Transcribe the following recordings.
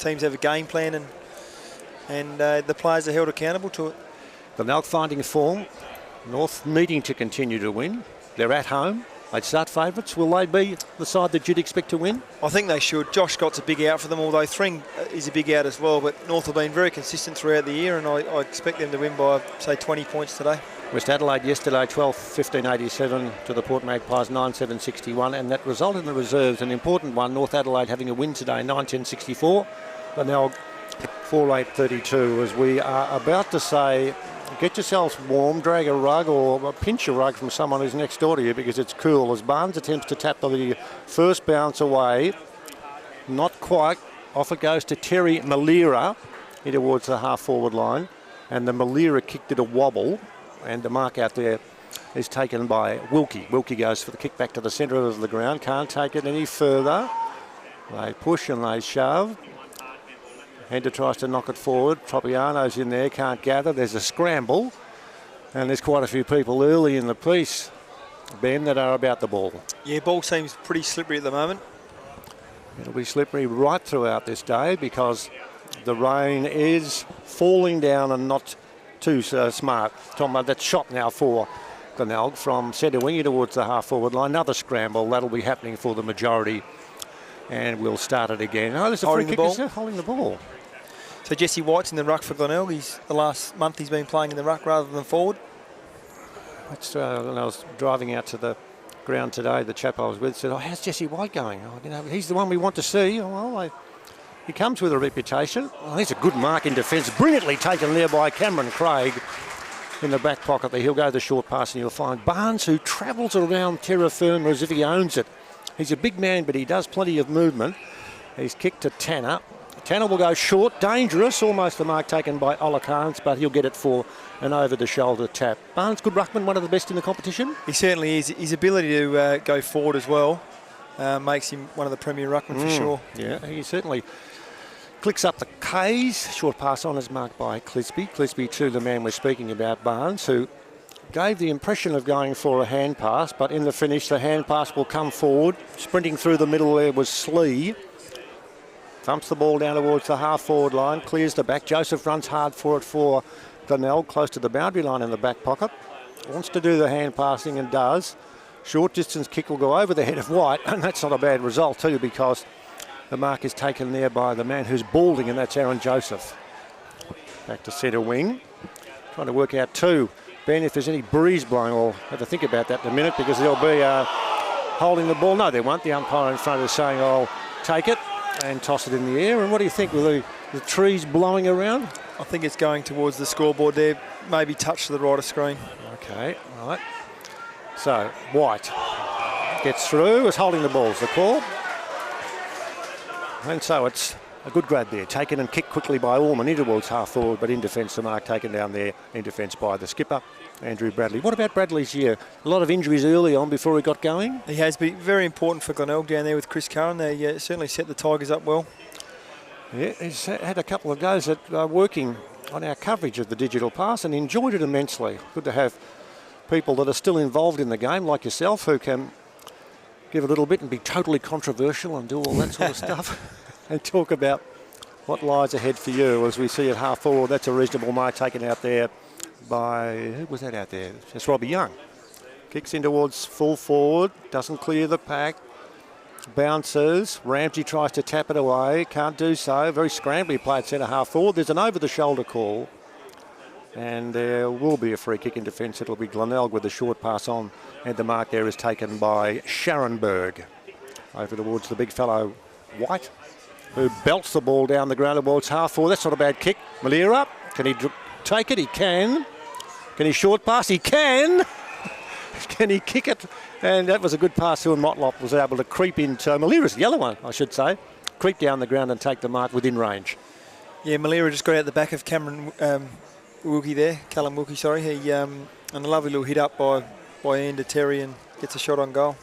teams have a game plan, and the players are held accountable to it. Glenelg finding form. North needing to continue to win. They're at home. They'd start favourites. Will they be the side that you'd expect to win? I think they should. Josh Scott's a big out for them, although Thring is a big out as well. But North have been very consistent throughout the year, and I expect them to win by, say, 20 points today. West Adelaide yesterday 12-15-87 to the Port Magpies 9-7-61, and that result in the reserves, an important one. North Adelaide having a win today 9-10-64. Glenelg 4-8-32. As we are about to say, get yourselves warm, drag a rug or pinch a rug from someone who's next door to you because it's cool. As Barnes attempts to tap the first bounce away, not quite. Off it goes to Terry Malira in towards the half-forward line, and the Malira kicked it a wobble, and the mark out there is taken by Wilkie. Wilkie goes for the kick back to the centre of the ground, can't take it any further. They push and they shove. Hender tries to knock it forward. Tropiano's in there, can't gather. There's a scramble, and there's quite a few people early in the piece, Ben, that are about the ball. Yeah, ball seems pretty slippery at the moment. It'll be slippery right throughout this day because the rain is falling down and not too smart. Tom, that's shot now for Glenelg from centre wing towards the half-forward line. Another scramble. That'll be happening for the majority. And we'll start it again. Oh, there's a free kick. Holding the ball. So Jesse White's in the ruck for Glenelg. The last month he's been playing in the ruck rather than forward. When I was driving out to the ground today, the chap I was with said, "Oh, how's Jesse White going? Oh, he's the one we want to see." Oh, well, he comes with a reputation. Oh, there's a good mark in defence. Brilliantly taken there by Cameron Craig in the back pocket. He'll go the short pass and you'll find Barnes, who travels around terra firma as if he owns it. He's a big man, but he does plenty of movement. He's kicked to Tanner. Tanner will go short, dangerous, almost the mark taken by Olakans, but he'll get it for an over-the-shoulder tap. Barnes, good ruckman, one of the best in the competition. He certainly is. His ability to go forward as well makes him one of the premier ruckmen for sure. Yeah, he certainly clicks up the K's. Short pass on is marked by Clisby. Clisby to the man we're speaking about, Barnes, who gave the impression of going for a hand pass, but in the finish the hand pass will come forward. Sprinting through the middle there was Slee. Thumps the ball down towards the half-forward line, clears the back. Joseph runs hard for it for Glenelg, close to the boundary line in the back pocket. Wants to do the hand passing and does. Short distance kick will go over the head of White, and that's not a bad result too, because the mark is taken there by the man who's balding, and that's Aaron Joseph. Back to centre wing. Trying to work out too, Ben, if there's any breeze blowing. We'll have to think about that in a minute, because there'll be holding the ball. No, there won't. The umpire in front is saying, "I'll take it," and toss it in the air. And what do you think with the trees blowing around? I think it's going towards the scoreboard there, maybe touch to the right of screen. Okay, right. So White gets through, is holding the ball, is the call. And so it's a good grab there, taken and kicked quickly by Orman in towards half forward, but in defence the mark taken down there, in defence by the skipper, Andrew Bradley. What about Bradley's year? A lot of injuries early on before he got going? He has been very important for Glenelg down there with Chris Curran. They certainly set the Tigers up well. Yeah, he's had a couple of goes at working on our coverage of the digital pass and enjoyed it immensely. Good to have people that are still involved in the game, like yourself, who can give a little bit and be totally controversial and do all that sort of stuff and talk about what lies ahead for you. As we see at half forward, that's a reasonable mark taken out there by, who was that out there? It's Robbie Young. Kicks in towards full forward, doesn't clear the pack, bounces. Ramsey tries to tap it away, can't do so. Very scrambly play at centre half forward. There's an over-the-shoulder call, and there will be a free kick in defence. It'll be Glenelg with a short pass on, and the mark there is taken by Scharenberg. Over towards the big fellow White, who belts the ball down the ground towards half forward. That's not a bad kick. Malira, can he take it? He can. Can he short pass? He can. Can he kick it? And that was a good pass to him. Motlop was able to creep into Malira's the yellow one, I should say. Creep down the ground and take the mark within range. Yeah, Malira just got out the back of Cameron Wilkie there. Callum Wilkie, sorry. He and a lovely little hit up by Ander Terry, and gets a shot on goal.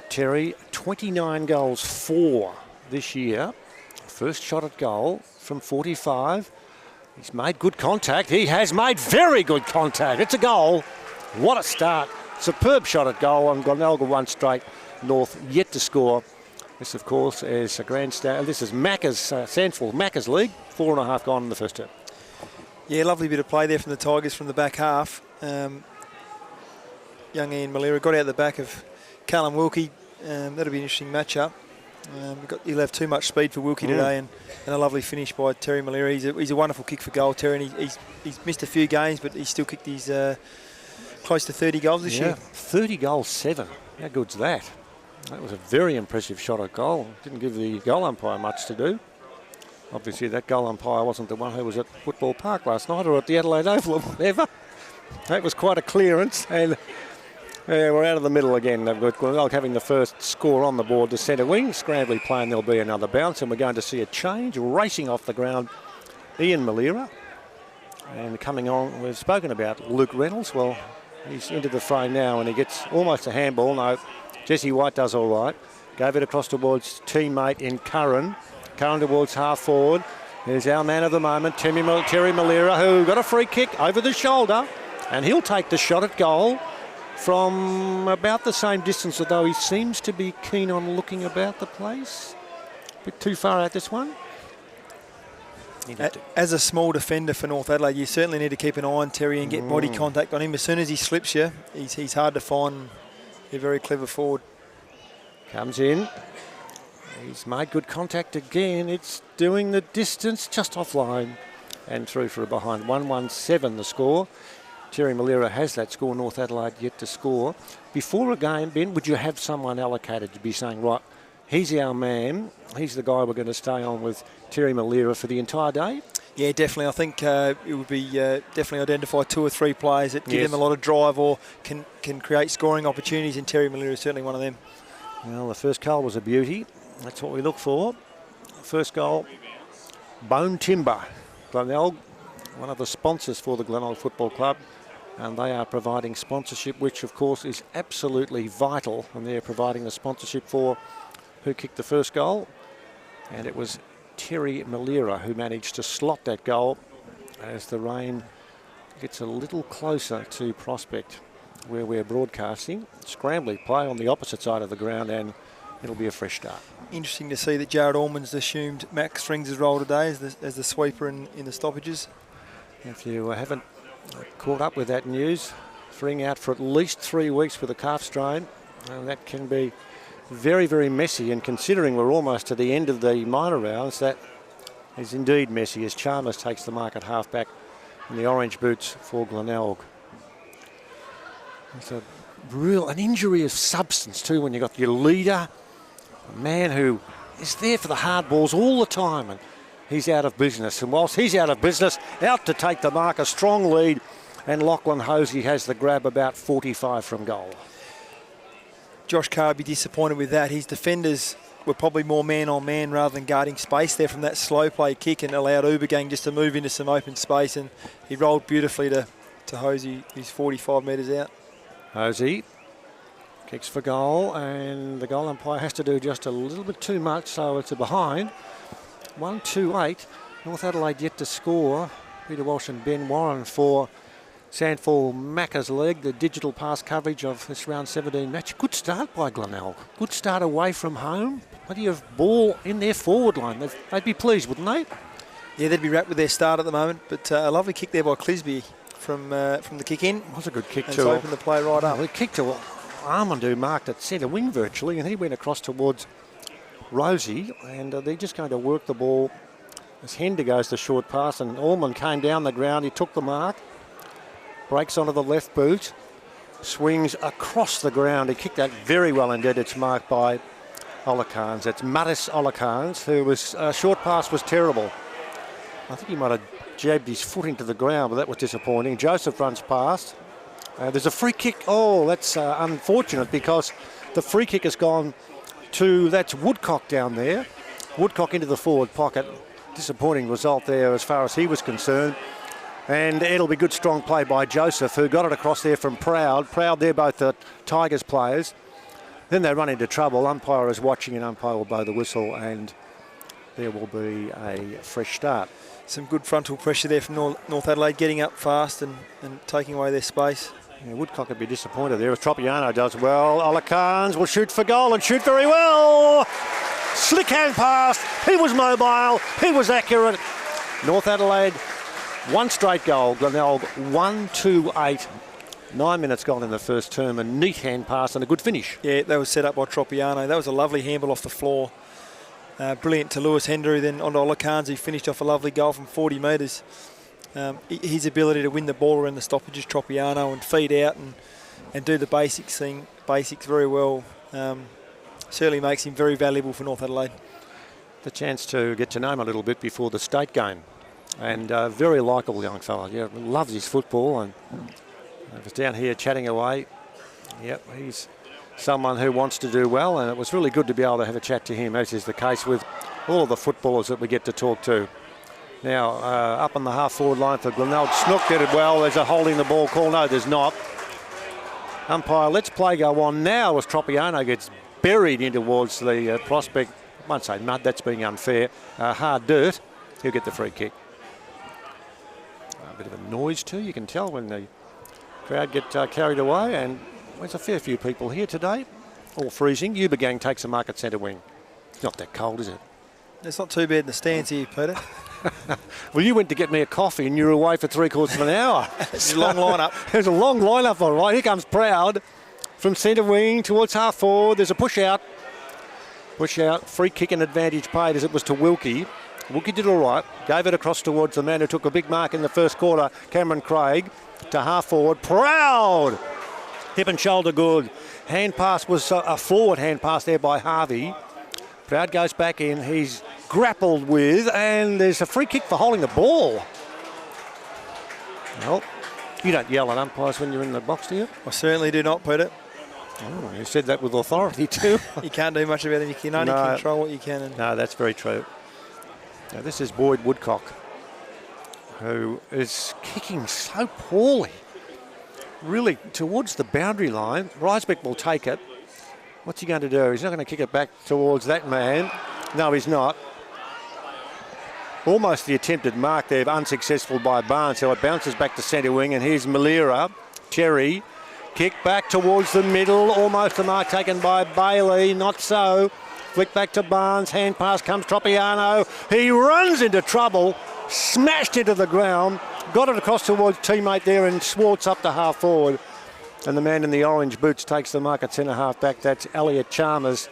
Terry, 29 goals for this year. First shot at goal from 45. He's made good contact. He has made very good contact. It's a goal. What a start. Superb shot at goal, and Glenelg one straight. North yet to score This, of course, is a grandstand. This is Macca's, SANFL Macca's League. 4.5 gone in the first term. Yeah, lovely bit of play there from the Tigers from the back half. Young Ian Malera got out the back of Callum Wilkie. That'll be an interesting matchup. He'll have too much speed for Wilkie today, and a lovely finish by Terry Malera. He's a wonderful kick for goal, Terry, and he's missed a few games, but he's still kicked his close to 30 goals this year. 30 goals, 7. How good's that? That was a very impressive shot at goal. Didn't give the goal umpire much to do. Obviously, that goal umpire wasn't the one who was at Football Park last night or at the Adelaide Oval or whatever. That was quite a clearance, and we're out of the middle again. They've got Glenelg having the first score on the board to centre wing. Scrambly playing, there'll be another bounce, and we're going to see a change. Racing off the ground, Ian Malera. And coming on, we've spoken about Luke Reynolds. Well, he's into the frame now, and he gets almost a handball. No, Jesse White does all right. Gave it across towards teammate in Curran. Curran towards half forward. There's our man of the moment, Terry Malera, who got a free kick over the shoulder, and he'll take the shot at goal from about the same distance, although he seems to be keen on looking about the place. A bit too far out this one. As a small defender for North Adelaide, you certainly need to keep an eye on Terry and get body contact on him. As soon as he slips you, he's hard to find. He's a very clever forward. Comes in. He's made good contact again. It's doing the distance just offline and through for a behind. 1-1-7 the score. Terry Malera has that score. North Adelaide yet to score. Before a game, Ben, would you have someone allocated to be saying, right, he's our man, he's the guy we're going to stay on with Terry Malera for the entire day? Yeah, definitely. I think it would be definitely identify 2 or 3 players that give them a lot of drive or can create scoring opportunities, and Terry Malera is certainly one of them. Well, the first goal was a beauty. That's what we look for. First goal, Bone Timber. Glenelg, one of the sponsors for the Glenelg Football Club, and they are providing sponsorship, which of course is absolutely vital, and they're providing the sponsorship for who kicked the first goal, and it was Terry Malera who managed to slot that goal as the rain gets a little closer to Prospect where we're broadcasting. Scrambly play on the opposite side of the ground, and it'll be a fresh start. Interesting to see that Jared Allman's assumed Max Strings' role today as the sweeper in the stoppages. If you haven't caught up with that news, Fring out for at least 3 weeks with a calf strain, and that can be very, very messy, and considering we're almost to the end of the minor rounds, that is indeed messy as Chalmers takes the mark at half-back in the orange boots for Glenelg. It's an injury of substance too when you've got your leader, a man who is there for the hard balls all the time, and he's out of business. And whilst he's out of business, out to take the mark, a strong lead, and Lachlan Hosey has the grab about 45 from goal. Josh Carr would be disappointed with that. His defenders were probably more man-on-man rather than guarding space there from that slow play kick, and allowed Ubergang just to move into some open space, and he rolled beautifully to Hosey, who's 45 metres out. Hosey kicks for goal, and the goal umpire has to do just a little bit too much, so it's a behind. 1-2-8. North Adelaide yet to score. Peter Walsh and Ben Warren for SANFL Macca's League, the digital pass coverage of this round 17 match. Good start by Glenelg. Good start away from home. Plenty of ball in their forward line. They'd be pleased, wouldn't they? Yeah, they'd be wrapped with their start at the moment, but a lovely kick there by Clisby from the kick in. It was a good kick too. Opened the play right up. Well, he kicked to Armand, who marked at centre wing virtually, and he went across towards Rosie, and they're just going to work the ball as Hender goes the short pass, and Allman came down the ground. He took the mark, breaks onto the left boot, swings across the ground. He kicked that very well indeed. It's marked by Olakans. It's Mattis Olakans, who was short pass was terrible. I think he might have jabbed his foot into the ground, but that was disappointing. Joseph runs past. There's a free kick. Oh, that's unfortunate, because the free kick has gone to, that's Woodcock down there. Woodcock into the forward pocket. Disappointing result there as far as he was concerned. And it'll be good strong play by Joseph, who got it across there from Proud. Proud, they're both the Tigers players. Then they run into trouble. Umpire is watching, and umpire will blow the whistle, and there will be a fresh start. Some good frontal pressure there from North Adelaide, getting up fast and taking away their space. Yeah, Woodcock would be disappointed there as Tropiano does well. Olakans will shoot for goal and shoot very well. Slick hand pass. He was mobile. He was accurate. North Adelaide, one straight goal. Glenelg 1-2-8. 9 minutes gone in the first term. A neat hand pass and a good finish. Yeah, that was set up by Tropiano. That was a lovely handball off the floor. Brilliant to Lewis Hendry, then onto Olakans, who finished off a lovely goal from 40 metres. His ability to win the ball around the stoppages, Tropiano, and feed out and do the basics very well, certainly makes him very valuable for North Adelaide. The chance to get to know him a little bit before the state game, and very likeable young fella. Yeah, loves his football, and I was down here chatting away. Yep, he's someone who wants to do well, and it was really good to be able to have a chat to him, as is the case with all of the footballers that we get to talk to. Now, up on the half-forward line for Glenelg. Snook did it well. There's a holding the ball call. No, there's not. Umpire, let's play go on now as Tropiano gets buried in towards the prospect. I won't say mud, that's being unfair. Hard dirt. He'll get the free kick. A bit of a noise too, you can tell when the crowd get carried away, and there's a fair few people here today, all freezing. Uber Gang takes a mark at centre wing. It's not that cold, is it? It's not too bad in the stands here, Peter. Well, you went to get me a coffee and you were away for 3/4 of an hour. It's a long lineup. There's a long lineup, all right. Here comes Proud from centre wing towards half forward. There's a push out. Push out, free kick and advantage paid as it was to Wilkie. Wilkie did all right. Gave it across towards the man who took a big mark in the first quarter, Cameron Craig, to half forward. Proud! Hip and shoulder good. Hand pass was a forward hand pass there by Harvey. Proud goes back in. He's grappled with, and there's a free kick for holding the ball. Well, you don't yell at umpires when you're in the box, do you? I certainly do not, Peter. Oh, you said that with authority too. You can't do much about it. You can only control what you can. And no, that's very true. Now, this is Boyd Woodcock, who is kicking so poorly. Really towards the boundary line. Reisbeck will take it. What's he going to do? He's not going to kick it back towards that man. No, he's not. Almost the attempted mark there, unsuccessful by Barnes. So it bounces back to centre wing, and here's Malira. Cherry, kick back towards the middle. Almost the mark taken by Bailey. Not so. Flick back to Barnes. Hand pass comes Tropiano. He runs into trouble. Smashed into the ground. Got it across towards teammate there, and Swartz up to half forward. And the man in the orange boots takes the mark at centre half back. That's Elliot Chalmers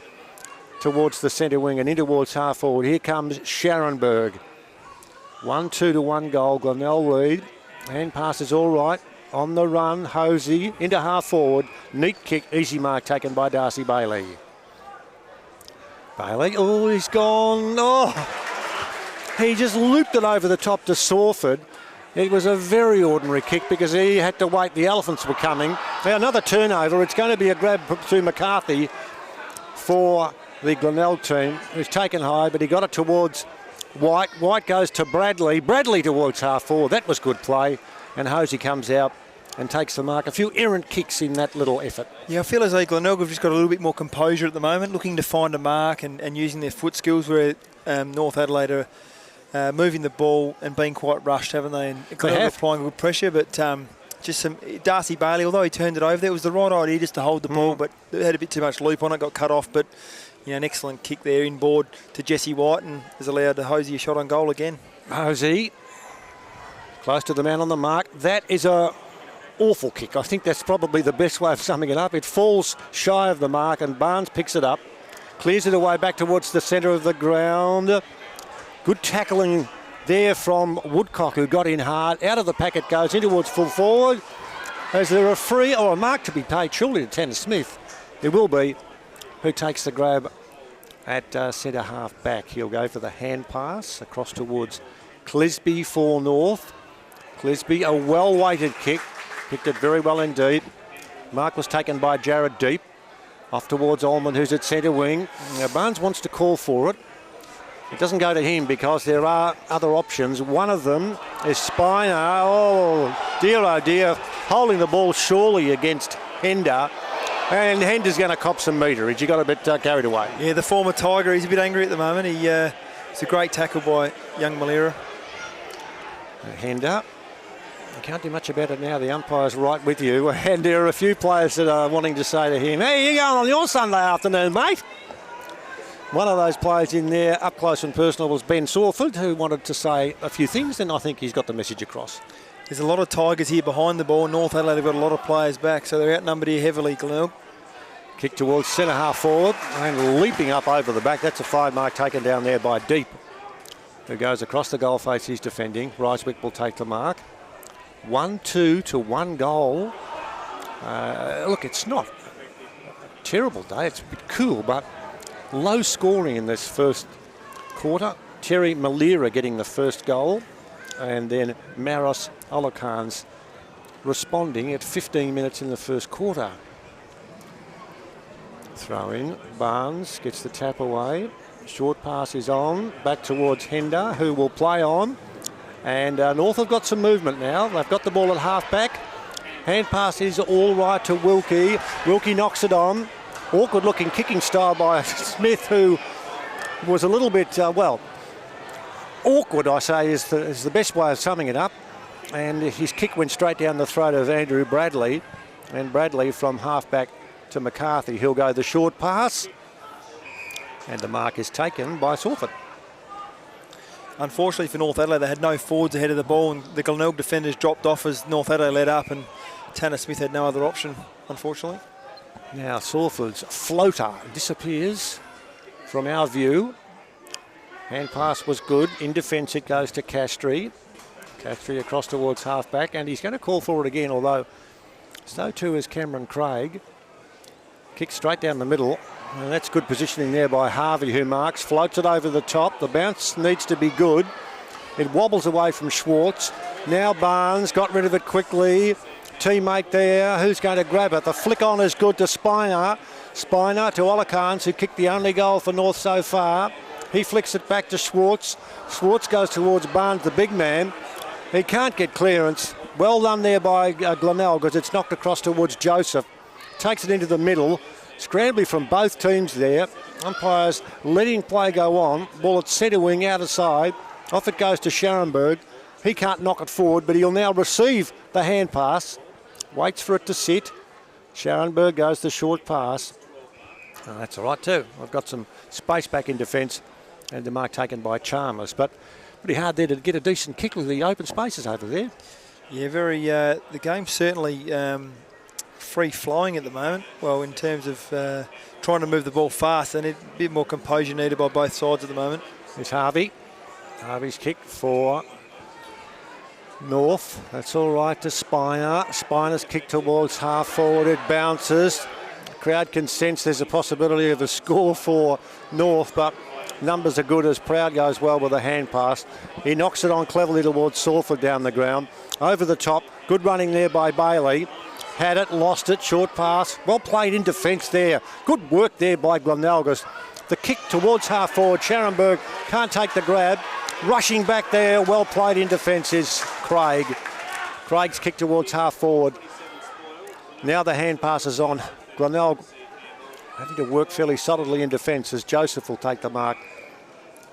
towards the centre wing and in towards half forward. Here comes Scharenberg. 1-2-1 goal. Glenelg lead. Hand pass is all right. On the run, Hosey into half forward. Neat kick, easy mark taken by Darcy Bailey. Bailey, oh, he's gone. Oh, he just looped it over the top to Sawford. It was a very ordinary kick because he had to wait. The Elephants were coming. Now another turnover. It's going to be a grab through McCarthy for the Glenelg team, who's taken high, but he got it towards White. White goes to Bradley. Bradley towards half forward. That was good play. And Hosey comes out and takes the mark. A few errant kicks in that little effort. Yeah, I feel as though Glenelg have just got a little bit more composure at the moment, looking to find a mark and using their foot skills, where North Adelaide are moving the ball and being quite rushed, haven't they? And Glenelg applying good pressure, but just some Darcy Bailey, although he turned it over, that was the right idea just to hold the ball, but it had a bit too much loop on it, got cut off. But you know, an excellent kick there inboard to Jesse White, and has allowed Hosey a shot on goal again. Hosey, close to the man on the mark. That is a awful kick. I think that's probably the best way of summing it up. It falls shy of the mark, and Barnes picks it up, clears it away back towards the centre of the ground. Good tackling there from Woodcock, who got in hard. Out of the packet goes in towards full forward. Is there a free or a mark to be paid? Surely to Tanner Smith. There will be. Who takes the grab at centre half back. He'll go for the hand pass across towards Clisby for North. Clisby, a well-weighted kick. Kicked it very well indeed. Mark was taken by Jared Deep. Off towards Allman, who's at centre wing. Now Barnes wants to call for it. It doesn't go to him because there are other options. One of them is Spiner. Oh dear, holding the ball surely against Hender. And Hender's going to cop some meterage. He got a bit carried away. Yeah, the former Tiger, he's a bit angry at the moment. It's a great tackle by young Malira. Hender. You can't do much about it now. The umpire's right with you. And there are a few players that are wanting to say to him, "Hey, you going on your Sunday afternoon, mate?" One of those players in there, up close and personal, was Ben Sawford, who wanted to say a few things, and I think he's got the message across. There's a lot of Tigers here behind the ball. North Adelaide have got a lot of players back, so they're outnumbered here heavily, Glenelg. Kick towards centre half forward and leaping up over the back. That's a 5 mark taken down there by Deep, who goes across the goal face he's defending. Ryswick will take the mark. 1-2 to 1 goal. Look, it's not a terrible day. It's a bit cool, but low scoring in this first quarter. Terry Malira getting the first goal, and then Maros Olakans responding at 15 minutes in the first quarter. Throw in. Barnes gets the tap away. Short pass is on. Back towards Hender, who will play on. And North have got some movement now. They've got the ball at half back. Hand pass is all right to Wilkie. Wilkie knocks it on. Awkward looking kicking style by Smith, who was a little bit, awkward, I say, is the best way of summing it up. And his kick went straight down the throat of Andrew Bradley. And Bradley from half back to McCarthy. He'll go the short pass. And the mark is taken by Sawford. Unfortunately for North Adelaide, they had no forwards ahead of the ball, and the Glenelg defenders dropped off as North Adelaide led up, and Tanner Smith had no other option, unfortunately. Now Sawford's floater disappears from our view. Hand pass was good. In defence it goes to Castry. Castry across towards half back, and he's going to call for it again, although so too is Cameron Craig. Kick straight down the middle. And that's good positioning there by Harvey, who marks, floats it over the top. The bounce needs to be good. It wobbles away from Schwartz. Now Barnes got rid of it quickly. Teammate there, who's going to grab it? The flick on is good to Spiner. Spiner to Olakans, who kicked the only goal for North so far. He flicks it back to Schwartz. Schwartz goes towards Barnes, the big man. He can't get clearance. Well done there by Glenelg, because it's knocked across towards Joseph. Takes it into the middle. Scrambling from both teams there. Umpires letting play go on. Ball at centre wing, out of side. Off it goes to Scharenberg. He can't knock it forward, but he'll now receive the hand pass. Waits for it to sit. Scharenberg goes the short pass. Oh, that's all right too. I've got some space back in defence, and the mark taken by Chalmers. But pretty hard there to get a decent kick with the open spaces over there. Yeah, very. The game's certainly free-flowing at the moment. Well, in terms of trying to move the ball fast, and a bit more composure needed by both sides at the moment. It's Harvey. Harvey's kick for North. That's all right to Spiner. Spiner's kick towards half forward. It bounces. The crowd can sense there's a possibility of a score for North, but numbers are good as Proud goes well with a hand pass. He knocks it on cleverly towards Sawford down the ground. Over the top. Good running there by Bailey. Had it, lost it, short pass. Well played in defence there. Good work there by Glenelg. The kick towards half forward. Scharenberg can't take the grab. Rushing back there, well played in defence is Craig. Craig's kick towards half forward. Now the hand passes on. Glenelg having to work fairly solidly in defence as Joseph will take the mark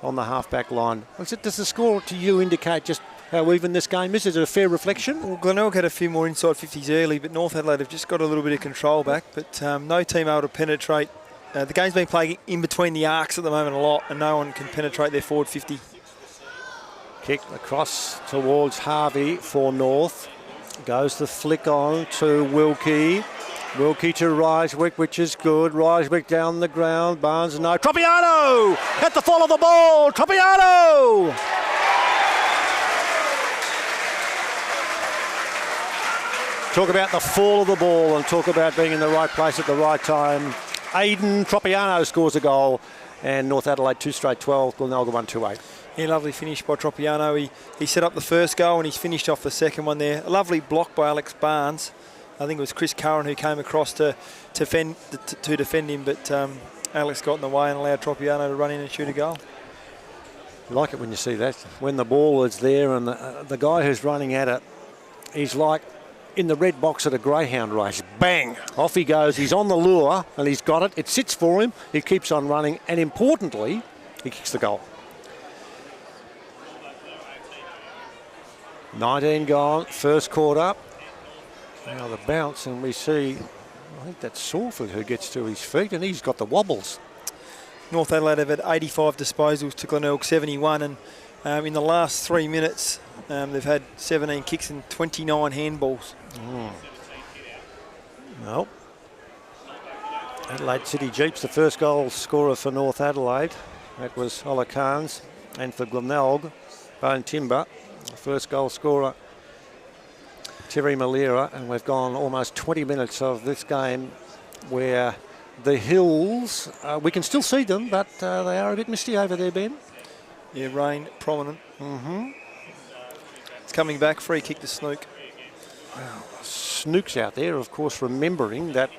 on the half-back line. Does the score to you indicate just how even this game is? Is it a fair reflection? Well, Glenelg had a few more inside 50s early, but North Adelaide have just got a little bit of control back, but no team able to penetrate. The game's been playing in between the arcs at the moment a lot, and no one can penetrate their forward 50. Kick across towards Harvey for North. Goes the flick on to Wilkie. Wilkie to Ryswick, which is good. Ryswick down the ground. Barnes, no. Tropiano! At the fall of the ball! Tropiano! Talk about the fall of the ball and talk about being in the right place at the right time. Aidan Tropiano scores a goal, and North Adelaide 2 straight 12, Glenelg 1-2-8. Yeah, lovely finish by Tropiano. He set up the first goal and he's finished off the second one there. A lovely block by Alex Barnes. I think it was Chris Curran who came across to defend him, but Alex got in the way and allowed Tropiano to run in and shoot a goal. I like it when you see that. When the ball is there and the guy who's running at it, he's like in the red box at a greyhound race. Bang! Off he goes. He's on the lure and he's got it. It sits for him. He keeps on running and importantly, he kicks the goal. 19 gone, first quarter. Now the bounce, and we see, I think that's Sawford who gets to his feet, and he's got the wobbles. North Adelaide have had 85 disposals to Glenelg 71, and in the last 3 minutes they've had 17 kicks and 29 handballs. Well, Adelaide City Jeeps, the first goal scorer for North Adelaide. That was Ola Khan's. And for Glenelg, Bone Timber, the first goal scorer, Terry Malira. And we've gone almost 20 minutes of this game where the hills, we can still see them, but they are a bit misty over there, Ben. Yeah, rain prominent. It's coming back, free kick to Snook. Well, Snook's out there, of course, remembering that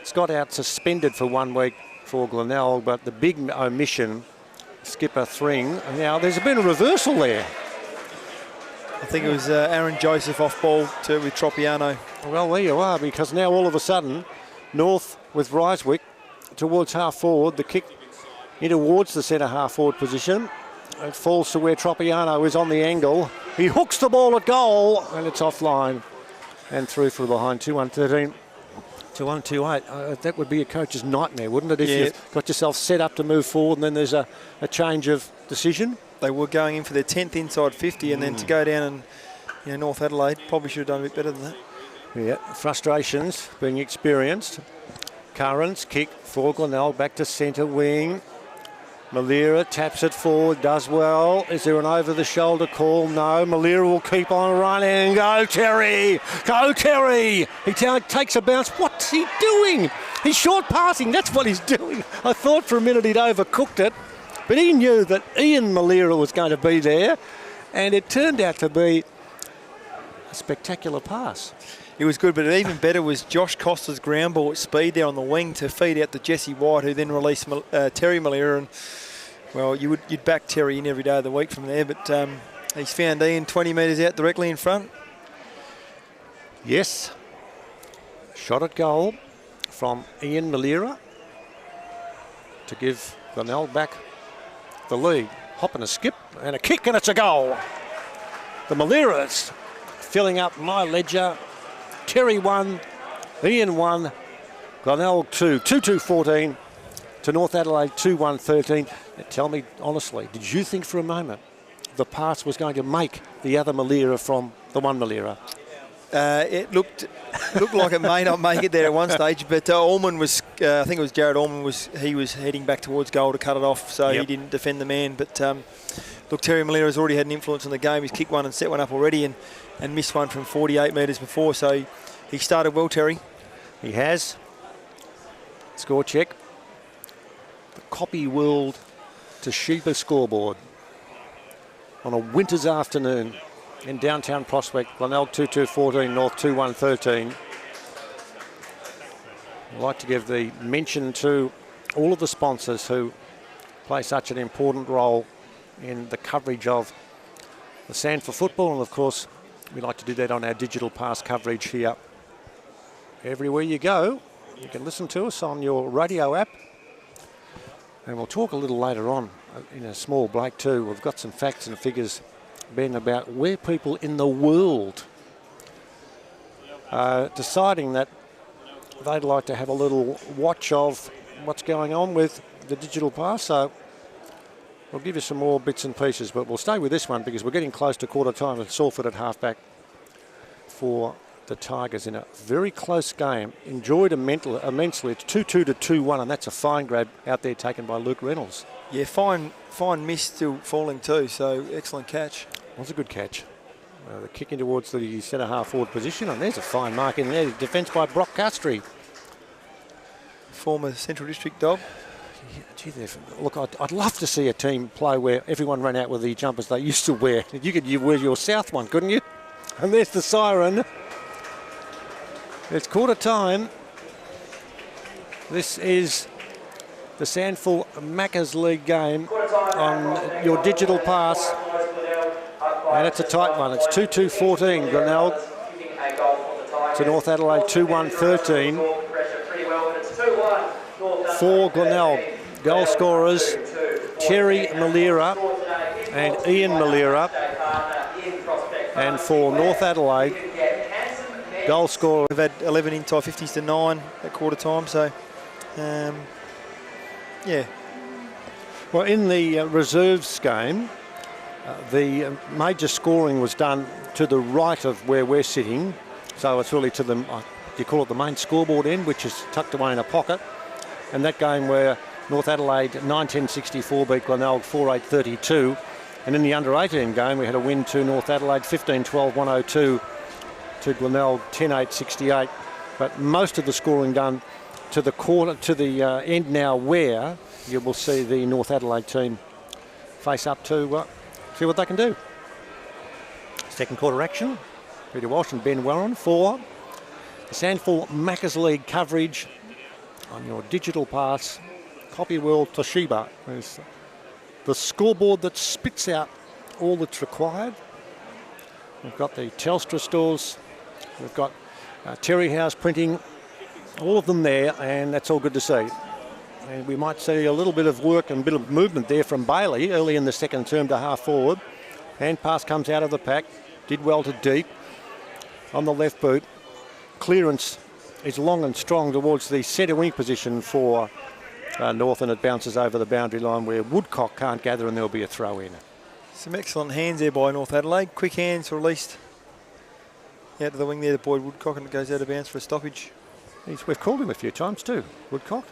Scott out suspended for 1 week for Glenelg, but the big omission, skipper Thring. Now, there's been a reversal there. I think it was Aaron Joseph off ball with Tropiano. Well, there you are, because now all of a sudden, North with Ryswick towards half forward, the kick in towards the centre half forward position. It falls to where Tropiano is on the angle. He hooks the ball at goal, and it's offline and through from behind. 2-1-13 to 1-2-8. That would be a coach's nightmare, wouldn't it, if you've got yourself set up to move forward and then there's a change of decision? They were going in for their 10th inside 50, and then to go down and, North Adelaide probably should have done a bit better than that. Yeah, frustrations being experienced. Curran's kick for Glenelg, back to centre wing. Malira taps it forward, does well. Is there an over-the-shoulder call? No. Malira will keep on running. Go, Terry! Go, Terry! He takes a bounce. What's he doing? He's short passing. That's what he's doing. I thought for a minute he'd overcooked it, but he knew that Ian Malira was going to be there, and it turned out to be a spectacular pass. It was good, but even better was Josh Costa's ground ball at speed there on the wing to feed out to Jesse White, who then released Terry Malira. And, well, you'd back Terry in every day of the week from there, but he's found Ian 20 metres out directly in front. Yes. Shot at goal from Ian Malira to give Glenelg back the lead. Hop and a skip and a kick, and it's a goal. The Maliras filling up my ledger. Terry 1, Ian 1, Glenelg 2, 2-2-14 to North Adelaide 2-1-13. Tell me honestly, did you think for a moment the pass was going to make the other Malira from the one Malira? It looked like it may not make it there at one stage, but Allman was, I think it was Jared Allman, was heading back towards goal to cut it off, so he didn't defend the man. But look, Terry Malira has already had an influence on the game. He's kicked one and set one up already, and missed one from 48 metres before, so he started well, Terry. He has. Score check. The Copy World Toshiba scoreboard on a winter's afternoon in downtown Prospect. Glenelg 2-2-14, North 2-1-13. I'd like to give the mention to all of the sponsors who play such an important role in the coverage of the SANFL football, and of course we like to do that on our digital pass coverage here. Everywhere you go, you can listen to us on your radio app. And we'll talk a little later on in a small break too. We've got some facts and figures, Ben, about where people in the world are deciding that they'd like to have a little watch of what's going on with the digital pass. So we'll give you some more bits and pieces, but we'll stay with this one because we're getting close to quarter time with Salford at halfback for the Tigers in a very close game. Enjoyed immensely. It's 2-2 to 2-1, and that's a fine grab out there taken by Luke Reynolds. Yeah, fine miss, still falling too, so excellent catch. Was a good catch. The kick in towards the centre half forward position, and there's a fine mark in there. Defence by Brock Castry. Former Central District dog. Yeah, gee, look, I'd love to see a team play where everyone ran out with the jumpers they used to wear. You could wear your South one, couldn't you? And there's the siren. It's quarter time. This is the SANFL Macca's League game on your digital pass. And it's a tight one. It's 2-2-14. Glenelg to North Adelaide 2-1-13. For Glenelg, goal scorers Terry Malira and Ian Malira. And for North Adelaide, goal scorer. We've had 11 inside 50s to 9 at quarter time, so yeah, Well, in the reserves game, the major scoring was done to the right of where we're sitting. So it's really to the, you call it the main scoreboard end, which is tucked away in a pocket. And that game where North Adelaide 1964 beat Glenelg 4-8-32. And in the under-18 game, we had a win to North Adelaide 15-12, 102 to Glenelg 10-8-68. But most of the scoring done to the end now, where you will see the North Adelaide team face up to see what they can do. Second quarter action. Peter Walsh and Ben Warren for the SANFL Maccas League coverage on your digital pass. Copy World Toshiba is the scoreboard that spits out all that's required. We've got the Telstra stores. We've got Terry House printing, all of them there, and that's all good to see. And we might see a little bit of work and a bit of movement there from Bailey early in the second term to half forward. Hand pass comes out of the pack, did well to deep on the left boot. Clearance is long and strong towards the centre wing position for North, and it bounces over the boundary line where Woodcock can't gather, and there'll be a throw in. Some excellent hands there by North Adelaide. Quick hands released out to the wing there, the boy Woodcock, and it goes out of bounds for a stoppage. We've called him a few times too, Woodcock.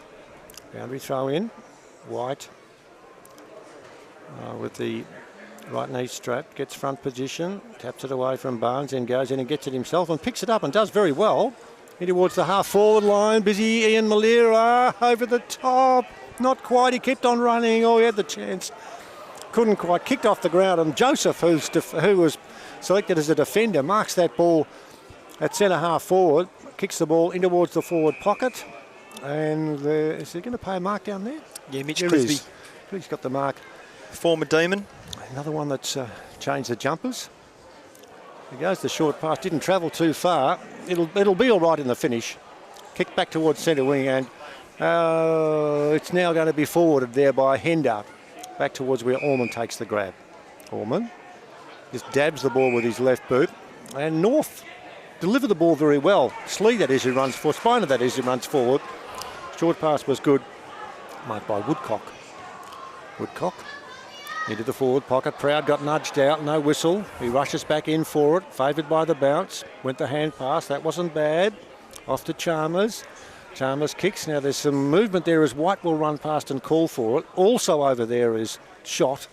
Boundary throw in. White with the right knee strap, gets front position, taps it away from Barnes, then goes in and gets it himself and picks it up and does very well. In towards the half forward line, busy Ian Malira over the top. Not quite, he kept on running. Oh, he had the chance. Couldn't quite, kicked off the ground, and Joseph, who was selected as a defender, marks that ball at centre half forward, kicks the ball in towards the forward pocket. And is he going to pay a mark down there? Yeah, Mitch Crisby. He's got the mark. Former Demon. Another one that's changed the jumpers. He goes the short pass, didn't travel too far. It'll be all right in the finish. Kicked back towards centre wing, and it's now going to be forwarded there by Hender. Back towards where Allman takes the grab. Allman just dabs the ball with his left boot, and North deliver the ball very well. Slee, that is, who runs for Spiner, that is, who runs forward. Short pass was good, made by Woodcock. Woodcock into the forward pocket. Proud got nudged out, no whistle. He rushes back in for it, favoured by the bounce. Went the hand pass, that wasn't bad. Off to Chalmers. Chalmers kicks. Now there's some movement there as White will run past and call for it. Also over there is Shot.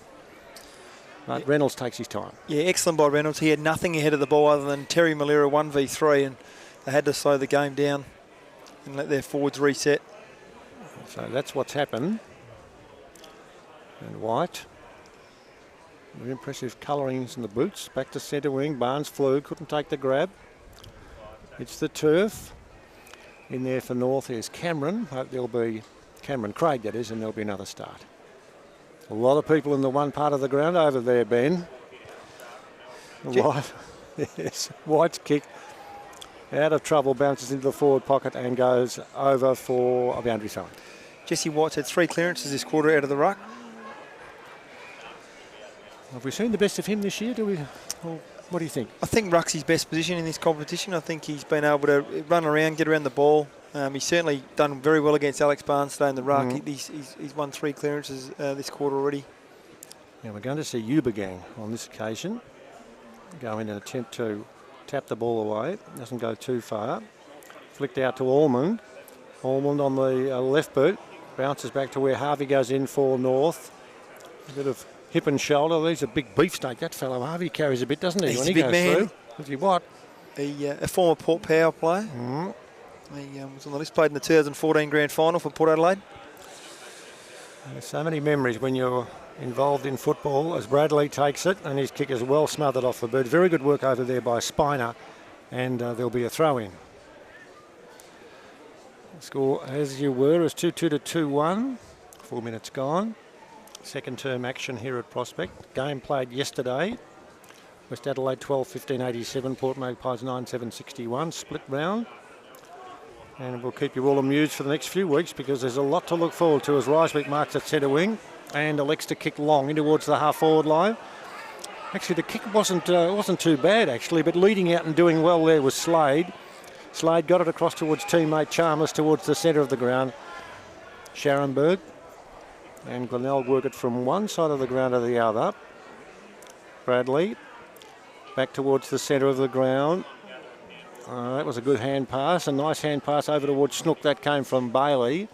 But Reynolds takes his time. Yeah, excellent by Reynolds. He had nothing ahead of the ball other than Terry Malira 1v3, and they had to slow the game down and let their forwards reset. So that's what's happened. And White. Very impressive colourings in the boots. Back to centre wing. Barnes flew, couldn't take the grab. It's the turf. In there for North is Cameron. Hope there'll be Cameron Craig, that is, and there'll be another start. A lot of people in the one part of the ground over there, Ben. White. Yes, White's kick. Out of trouble, bounces into the forward pocket and goes over for a boundary throw. Jesse White's had 3 clearances this quarter out of the ruck. Have we seen the best of him this year? What do you think? I think ruck's his best position in this competition. I think he's been able to run around, get around the ball. He's certainly done very well against Alex Barnes today in the ruck. He's won 3 clearances this quarter already. Now we're going to see Ubergang on this occasion go in and attempt to tap the ball away. Doesn't go too far. Flicked out to Allman. Allman on the left boot. Bounces back to where Harvey goes in for North. A bit of hip and shoulder. He's a big beefsteak, that fellow. Harvey carries a bit, doesn't he? He's when a he big goes man. through. Is he what? A former Port Power player. He was on the list, played in the 2014 Grand Final for Port Adelaide. There's so many memories when you're involved in football, as Bradley takes it, and his kick is well smothered off the boot. Very good work over there by Spiner, and there'll be a throw-in. Score, as you were, is 2-2 to 2-1. 4 minutes gone. Second term action here at Prospect. Game played yesterday. West Adelaide 12-15-87, Port Magpies 9-7-61. Split round. And we'll keep you all amused for the next few weeks because there's a lot to look forward to as Ryswick marks at centre wing and elects to kick long in towards the half forward line. Actually, the kick wasn't too bad actually, but leading out and doing well there was Slade. Slade got it across towards teammate Chalmers towards the centre of the ground. Scharenberg And Glenelg work it from one side of the ground to the other. Bradley back towards the centre of the ground. That was a good hand pass, a nice hand pass over towards Snook. That came from Bailey.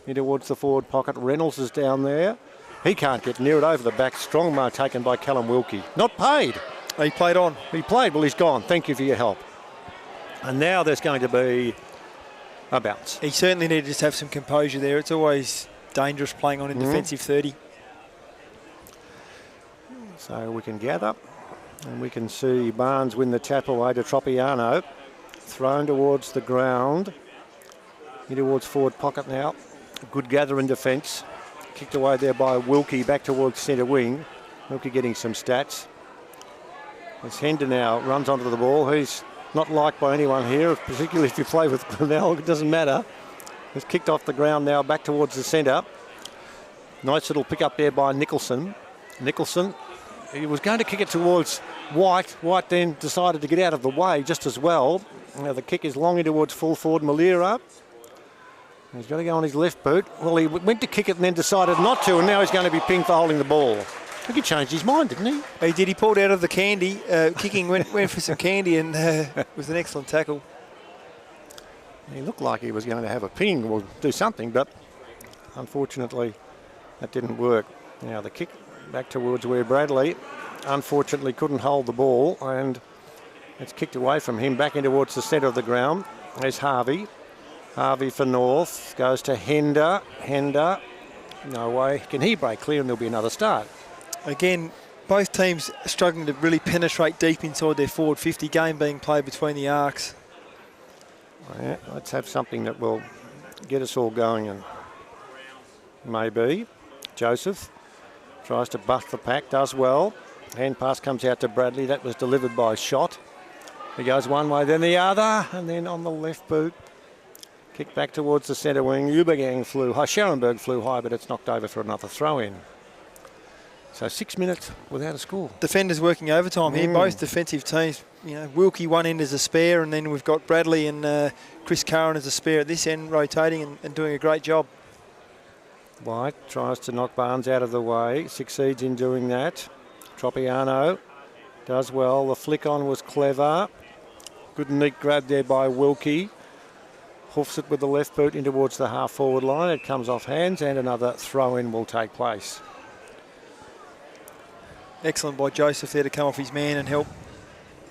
In towards the forward pocket. Reynolds is down there. He can't get near it over the back. Strong mark taken by Callum Wilkie. Not paid. He played on. He played. Well, he's gone. Thank you for your help. And now there's going to be a bounce. He certainly needed to just have some composure there. It's always dangerous playing on in defensive 30. So we can gather and we can see Barnes win the tap away to Tropiano. Thrown towards the ground. In towards forward pocket now. Good gather in defence. Kicked away there by Wilkie back towards centre wing. Wilkie getting some stats. As Hender now runs onto the ball. He's not liked by anyone here, particularly if you play with Glenelg. It doesn't matter. It's kicked off the ground now back towards the centre. Nice little pick up there by Nicholson. Nicholson, he was going to kick it towards White. White then decided to get out of the way just as well. Now the kick is long in towards full forward Malira. He's got to go on his left boot. Well, he went to kick it and then decided not to, and now he's going to be pinged for holding the ball. I think he changed his mind, didn't he? He did. He pulled out of the candy. Kicking went for some candy, and it was an excellent tackle. He looked like he was going to have a ping or do something, but unfortunately that didn't work. Now the kick back towards where Bradley unfortunately couldn't hold the ball, and it's kicked away from him back in towards the centre of the ground. There's Harvey. Harvey for North, goes to Hender. Hender, no way. Can he break clear and there'll be another start? Again, both teams struggling to really penetrate deep inside their forward 50, game being played between the arcs. Yeah, let's have something that will get us all going, and maybe Joseph tries to buff the pack, does well. Hand pass comes out to Bradley. That was delivered by Shot. He goes one way, then the other, and then on the left boot. Kick back towards the centre wing. Ubergang flew high. Scharenberg flew high, but it's knocked over for another throw-in. So 6 minutes without a score. Defenders working overtime here. Both defensive teams. You know, Wilkie one end as a spare, and then we've got Bradley and Chris Curran as a spare at this end, rotating and doing a great job. White tries to knock Barnes out of the way. Succeeds in doing that. Tropiano does well. The flick on was clever. Good neat grab there by Wilkie. Hoofs it with the left boot in towards the half-forward line. It comes off hands and another throw-in will take place. Excellent by Joseph there to come off his man and help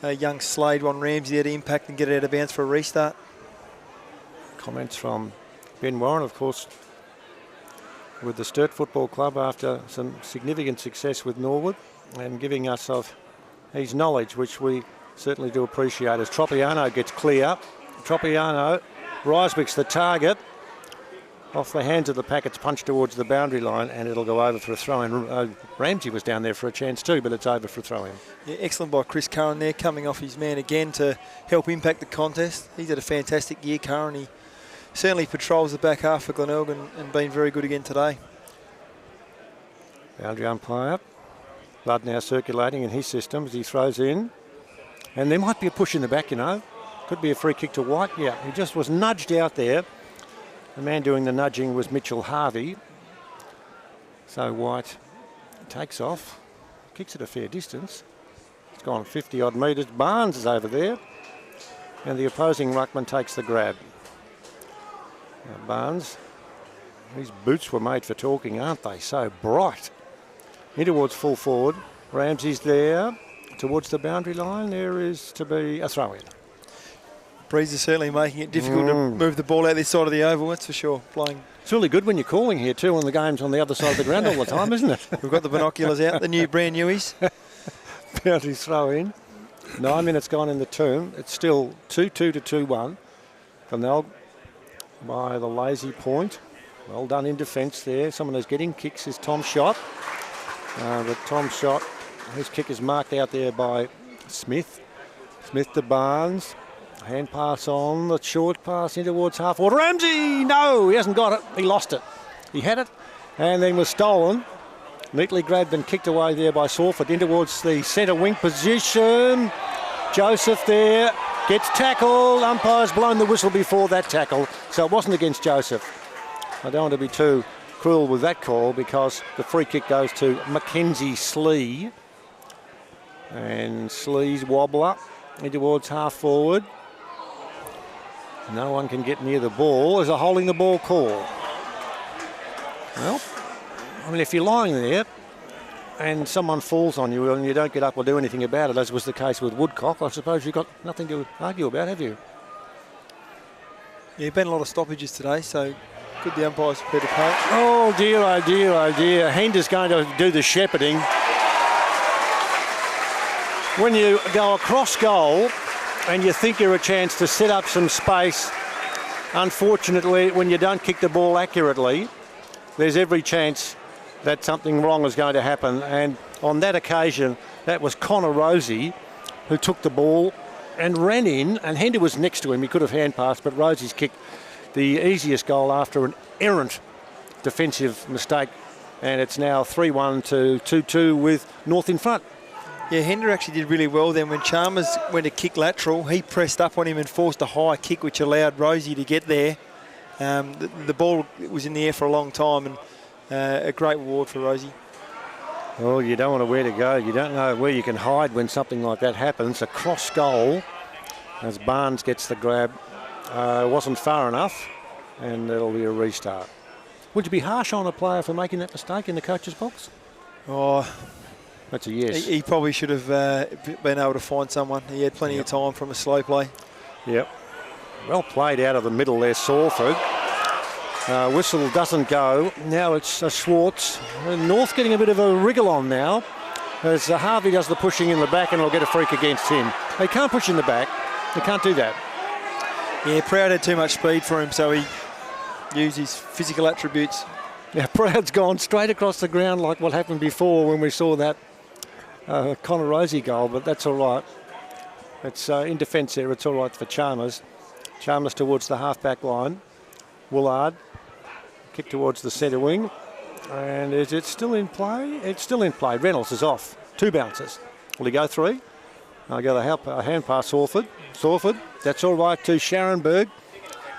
young Slade, Ron Ramsey there to impact and get it out of bounds for a restart. Comments from Ben Warren, of course, with the Sturt Football Club after some significant success with Norwood, and giving us of his knowledge, which we certainly do appreciate, as Tropiano gets clear. Tropiano, Ryswick's the target. Off the hands of the pack, it's punched towards the boundary line and it'll go over for a throw-in. Ramsey was down there for a chance too, but it's over for a throw-in. Yeah, excellent by Chris Curran there, coming off his man again to help impact the contest. He's had a fantastic year, Curran. He certainly patrols the back half for Glenelg and been very good again today. Boundary umpire. Blood now circulating in his system as he throws in. And there might be a push in the back, you know. Could be a free kick to White. Yeah, he just was nudged out there. The man doing the nudging was Mitchell Harvey. So White takes off, kicks it a fair distance. It's gone 50 odd metres. Barnes is over there. And the opposing ruckman takes the grab. Now Barnes, his boots were made for talking, aren't they? So bright. In towards full forward. Ramsey's there. Towards the boundary line, there is to be a throw-in. Breeze is certainly making it difficult to move the ball out this side of the oval, that's for sure. Playing. It's really good when you're calling here too, and the game's on the other side of the ground all the time, isn't it? We've got the binoculars out, the new brand newies. Boundary throw-in. 9 minutes gone in the term. It's still 2-2 to 2-1. Glenelg by the lazy point. Well done in defence there. Someone who's getting kicks is Tom Shot. But Tom Shot, his kick is marked out there by Smith. Smith to Barnes. Hand pass on, the short pass in towards half-forward. Ramsey! No, he hasn't got it. He lost it. He had it and then was stolen. Neatly grabbed and kicked away there by Salford in towards the centre wing position. Joseph there gets tackled. Umpire's blown the whistle before that tackle, so it wasn't against Joseph. I don't want to be too cruel with that call because the free kick goes to Mackenzie Slee. And Slee's wobbler in towards half forward. No one can get near the ball. There's a holding the ball call. Well, I mean, if you're lying there and someone falls on you and you don't get up or do anything about it, as was the case with Woodcock, I suppose you've got nothing to argue about, have you? Yeah, been a lot of stoppages today, so good the umpires prepared to pay. Oh dear, oh dear, oh dear. Hender's going to do the shepherding. When you go across goal and you think you're a chance to set up some space, unfortunately, when you don't kick the ball accurately, there's every chance that something wrong is going to happen. And on that occasion, that was Connor Rosie who took the ball and ran in, and Hender was next to him. He could have hand passed, but Rosie's kicked the easiest goal after an errant defensive mistake. And it's now 3-1 to 2-2 with North in front. Yeah, Hender actually did really well then. When Chalmers went to kick lateral, he pressed up on him and forced a high kick, which allowed Rosie to get there. The ball was in the air for a long time, and a great reward for Rosie. Well, you don't want to where to go. You don't know where you can hide when something like that happens. A cross goal as Barnes gets the grab. Wasn't far enough, and it'll be a restart. Would you be harsh on a player for making that mistake in the coach's box? Oh, that's a yes. He probably should have been able to find someone. He had plenty of time from a slow play. Yep. Well played out of the middle there, Salford. Whistle doesn't go. Now it's Schwartz. North getting a bit of a wriggle on now as Harvey does the pushing in the back, and he'll get a freak against him. They can't push in the back. They can't do that. Yeah, Proud had too much speed for him, so he used his physical attributes. Now Proud's gone straight across the ground like what happened before when we saw that Connor Rosie goal, but that's all right. It's in defence there. It's all right for Chalmers. Chalmers towards the half-back line. Woolard kick towards the centre wing. And is it still in play? It's still in play. Reynolds is off. 2 bounces. Will he go 3? I'll go the hand pass Salford. Salford, that's all right to Scharenberg.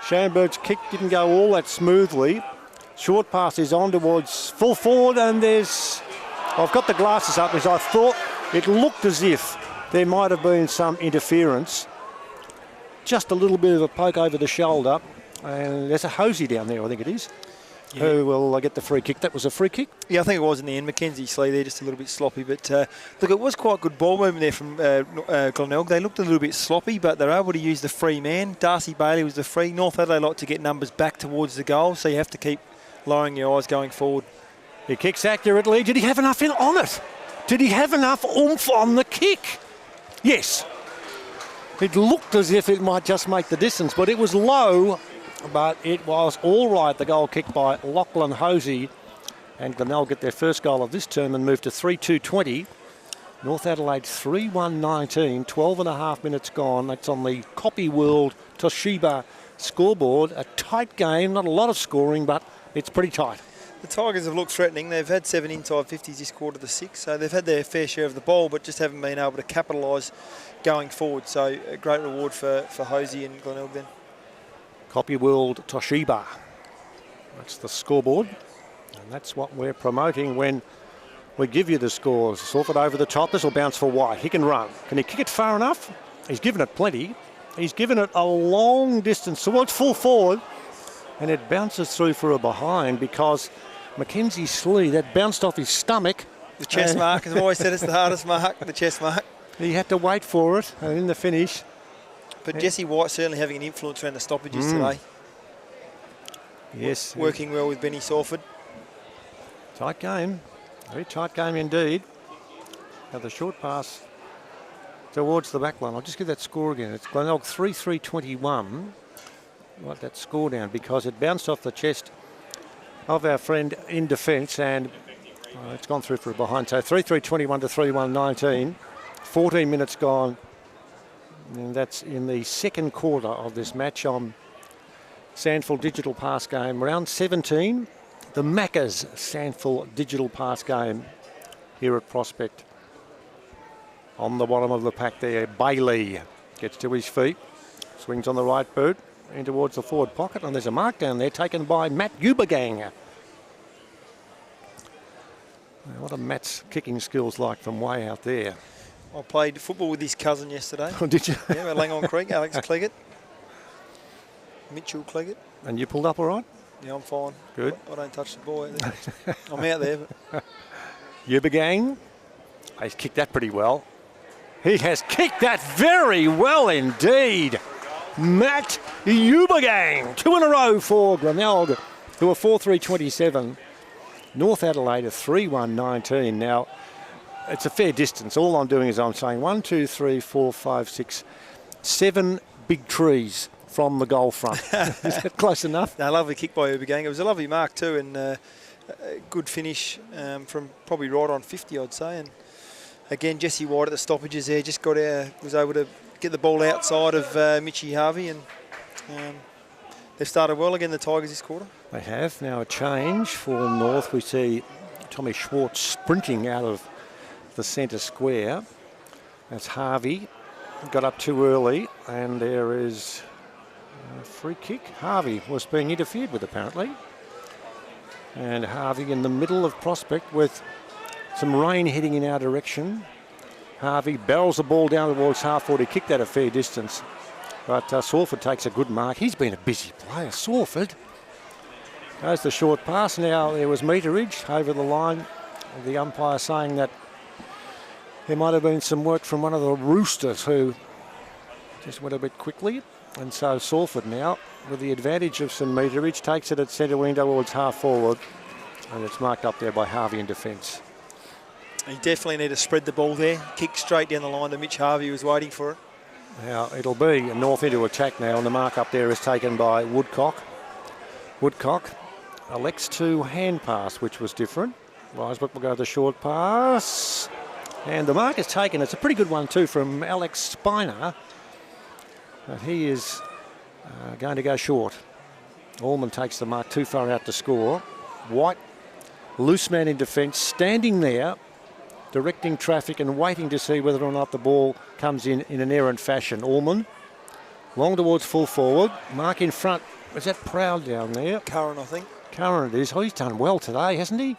Scharenberg's kick didn't go all that smoothly. Short pass is on towards full forward, and there's... I've got the glasses up because I thought it looked as if there might have been some interference. Just a little bit of a poke over the shoulder. And there's a Hosey down there, I think it is, who will get the free kick. That was a free kick? Yeah, I think it was in the end. Mackenzie Slee there, just a little bit sloppy. But look, it was quite good ball movement there from Glenelg. They looked a little bit sloppy, but they're able to use the free man. Darcy Bailey was the free. North Adelaide like to get numbers back towards the goal, so you have to keep lowering your eyes going forward. He kicks accurately. Did he have enough on it? Did he have enough oomph on the kick? Yes. It looked as if it might just make the distance, but it was low, but it was all right. The goal kicked by Lachlan Hosey, and Glenelg get their first goal of this term and move to 3-2-20. North Adelaide 3-1-19, 12 and a half minutes gone. That's on the Copy World Toshiba scoreboard. A tight game, not a lot of scoring, but it's pretty tight. The Tigers have looked threatening. They've had 7 inside 50s this quarter to 6, so they've had their fair share of the ball, but just haven't been able to capitalise going forward. So a great reward for Hosey and Glenelg then. Copy World Toshiba. That's the scoreboard, and that's what we're promoting when we give you the scores. Salford over the top. This will bounce for White. He can run. Can he kick it far enough? He's given it plenty. He's given it a long distance towards full forward, and it bounces through for a behind because Mackenzie Slee, that bounced off his stomach. The chest mark, as I've always said, it's the hardest mark, the chest mark. He had to wait for it, and in the finish. But Jesse White certainly having an influence around the stoppages today. Yes. Working well with Benny Salford. Tight game. Very tight game indeed. Now the short pass towards the back line. I'll just give that score again. It's Glenelg 3-3-21. Write that score down because it bounced off the chest of our friend in defence, and it's gone through for a behind. So 3-3-21 to 3-1-19. 14 minutes gone, and that's in the second quarter of this match on SANFL Digital Pass Game. Round 17, the Macca's SANFL Digital Pass Game here at Prospect. On the bottom of the pack there, Bailey gets to his feet, swings on the right boot, in towards the forward pocket, and there's a mark down there taken by Matt Ubergang. Now, what are Matt's kicking skills like from way out there? I played football with his cousin yesterday. Oh, did you? Yeah, at Langon Creek, Alex Cleggett. Mitchell Cleggett. And you pulled up all right? Yeah, I'm fine. Good. I don't touch the ball out there. I'm out there. But Yubagang. He's kicked that pretty well. He has kicked that very well indeed. Matt Yubagang. 2 in a row for Glenelg, who are 4-3-27. North Adelaide are 3-1-19. Now, it's a fair distance. All I'm doing is I'm saying 1, 2, 3, 4, 5, 6, 7 big trees from the goal front. Is that close enough? No, lovely kick by Ubergang. It was a lovely mark too, and a good finish from probably right on 50, I'd say. And again, Jesse White at the stoppages there just was able to get the ball outside of Mitchie Harvey, and they've started well again, the Tigers, this quarter. They have. Now a change for North. We see Tommy Schwartz sprinting out of the centre square. That's Harvey. Got up too early, and there is a free kick. Harvey was being interfered with, apparently. And Harvey in the middle of prospect with some rain heading in our direction. Harvey barrels the ball down towards half forward. He kicked that a fair distance. But Sawford takes a good mark. He's been a busy player, Sawford. Goes the short pass. Now there was meterage over the line. The umpire saying that there might have been some work from one of the Roosters who just went a bit quickly. And so Sawford now, with the advantage of some meterage, takes it at centre wing towards half forward. And it's marked up there by Harvey in defence. You definitely need to spread the ball there. Kick straight down the line to Mitch Harvey, who was waiting for it. Now it'll be a North into attack now, and the mark up there is taken by Woodcock. Woodcock elects to hand pass, which was different. Weisbrook will go the short pass. And the mark is taken. It's a pretty good one too from Alex Spiner. But he is going to go short. Allman takes the mark too far out to score. White, loose man in defence, standing there, directing traffic and waiting to see whether or not the ball comes in an errant fashion. Allman, long towards full forward. Mark in front. Is that Proud down there? Curran, I think. Curran it is. Oh, he's done well today, hasn't he?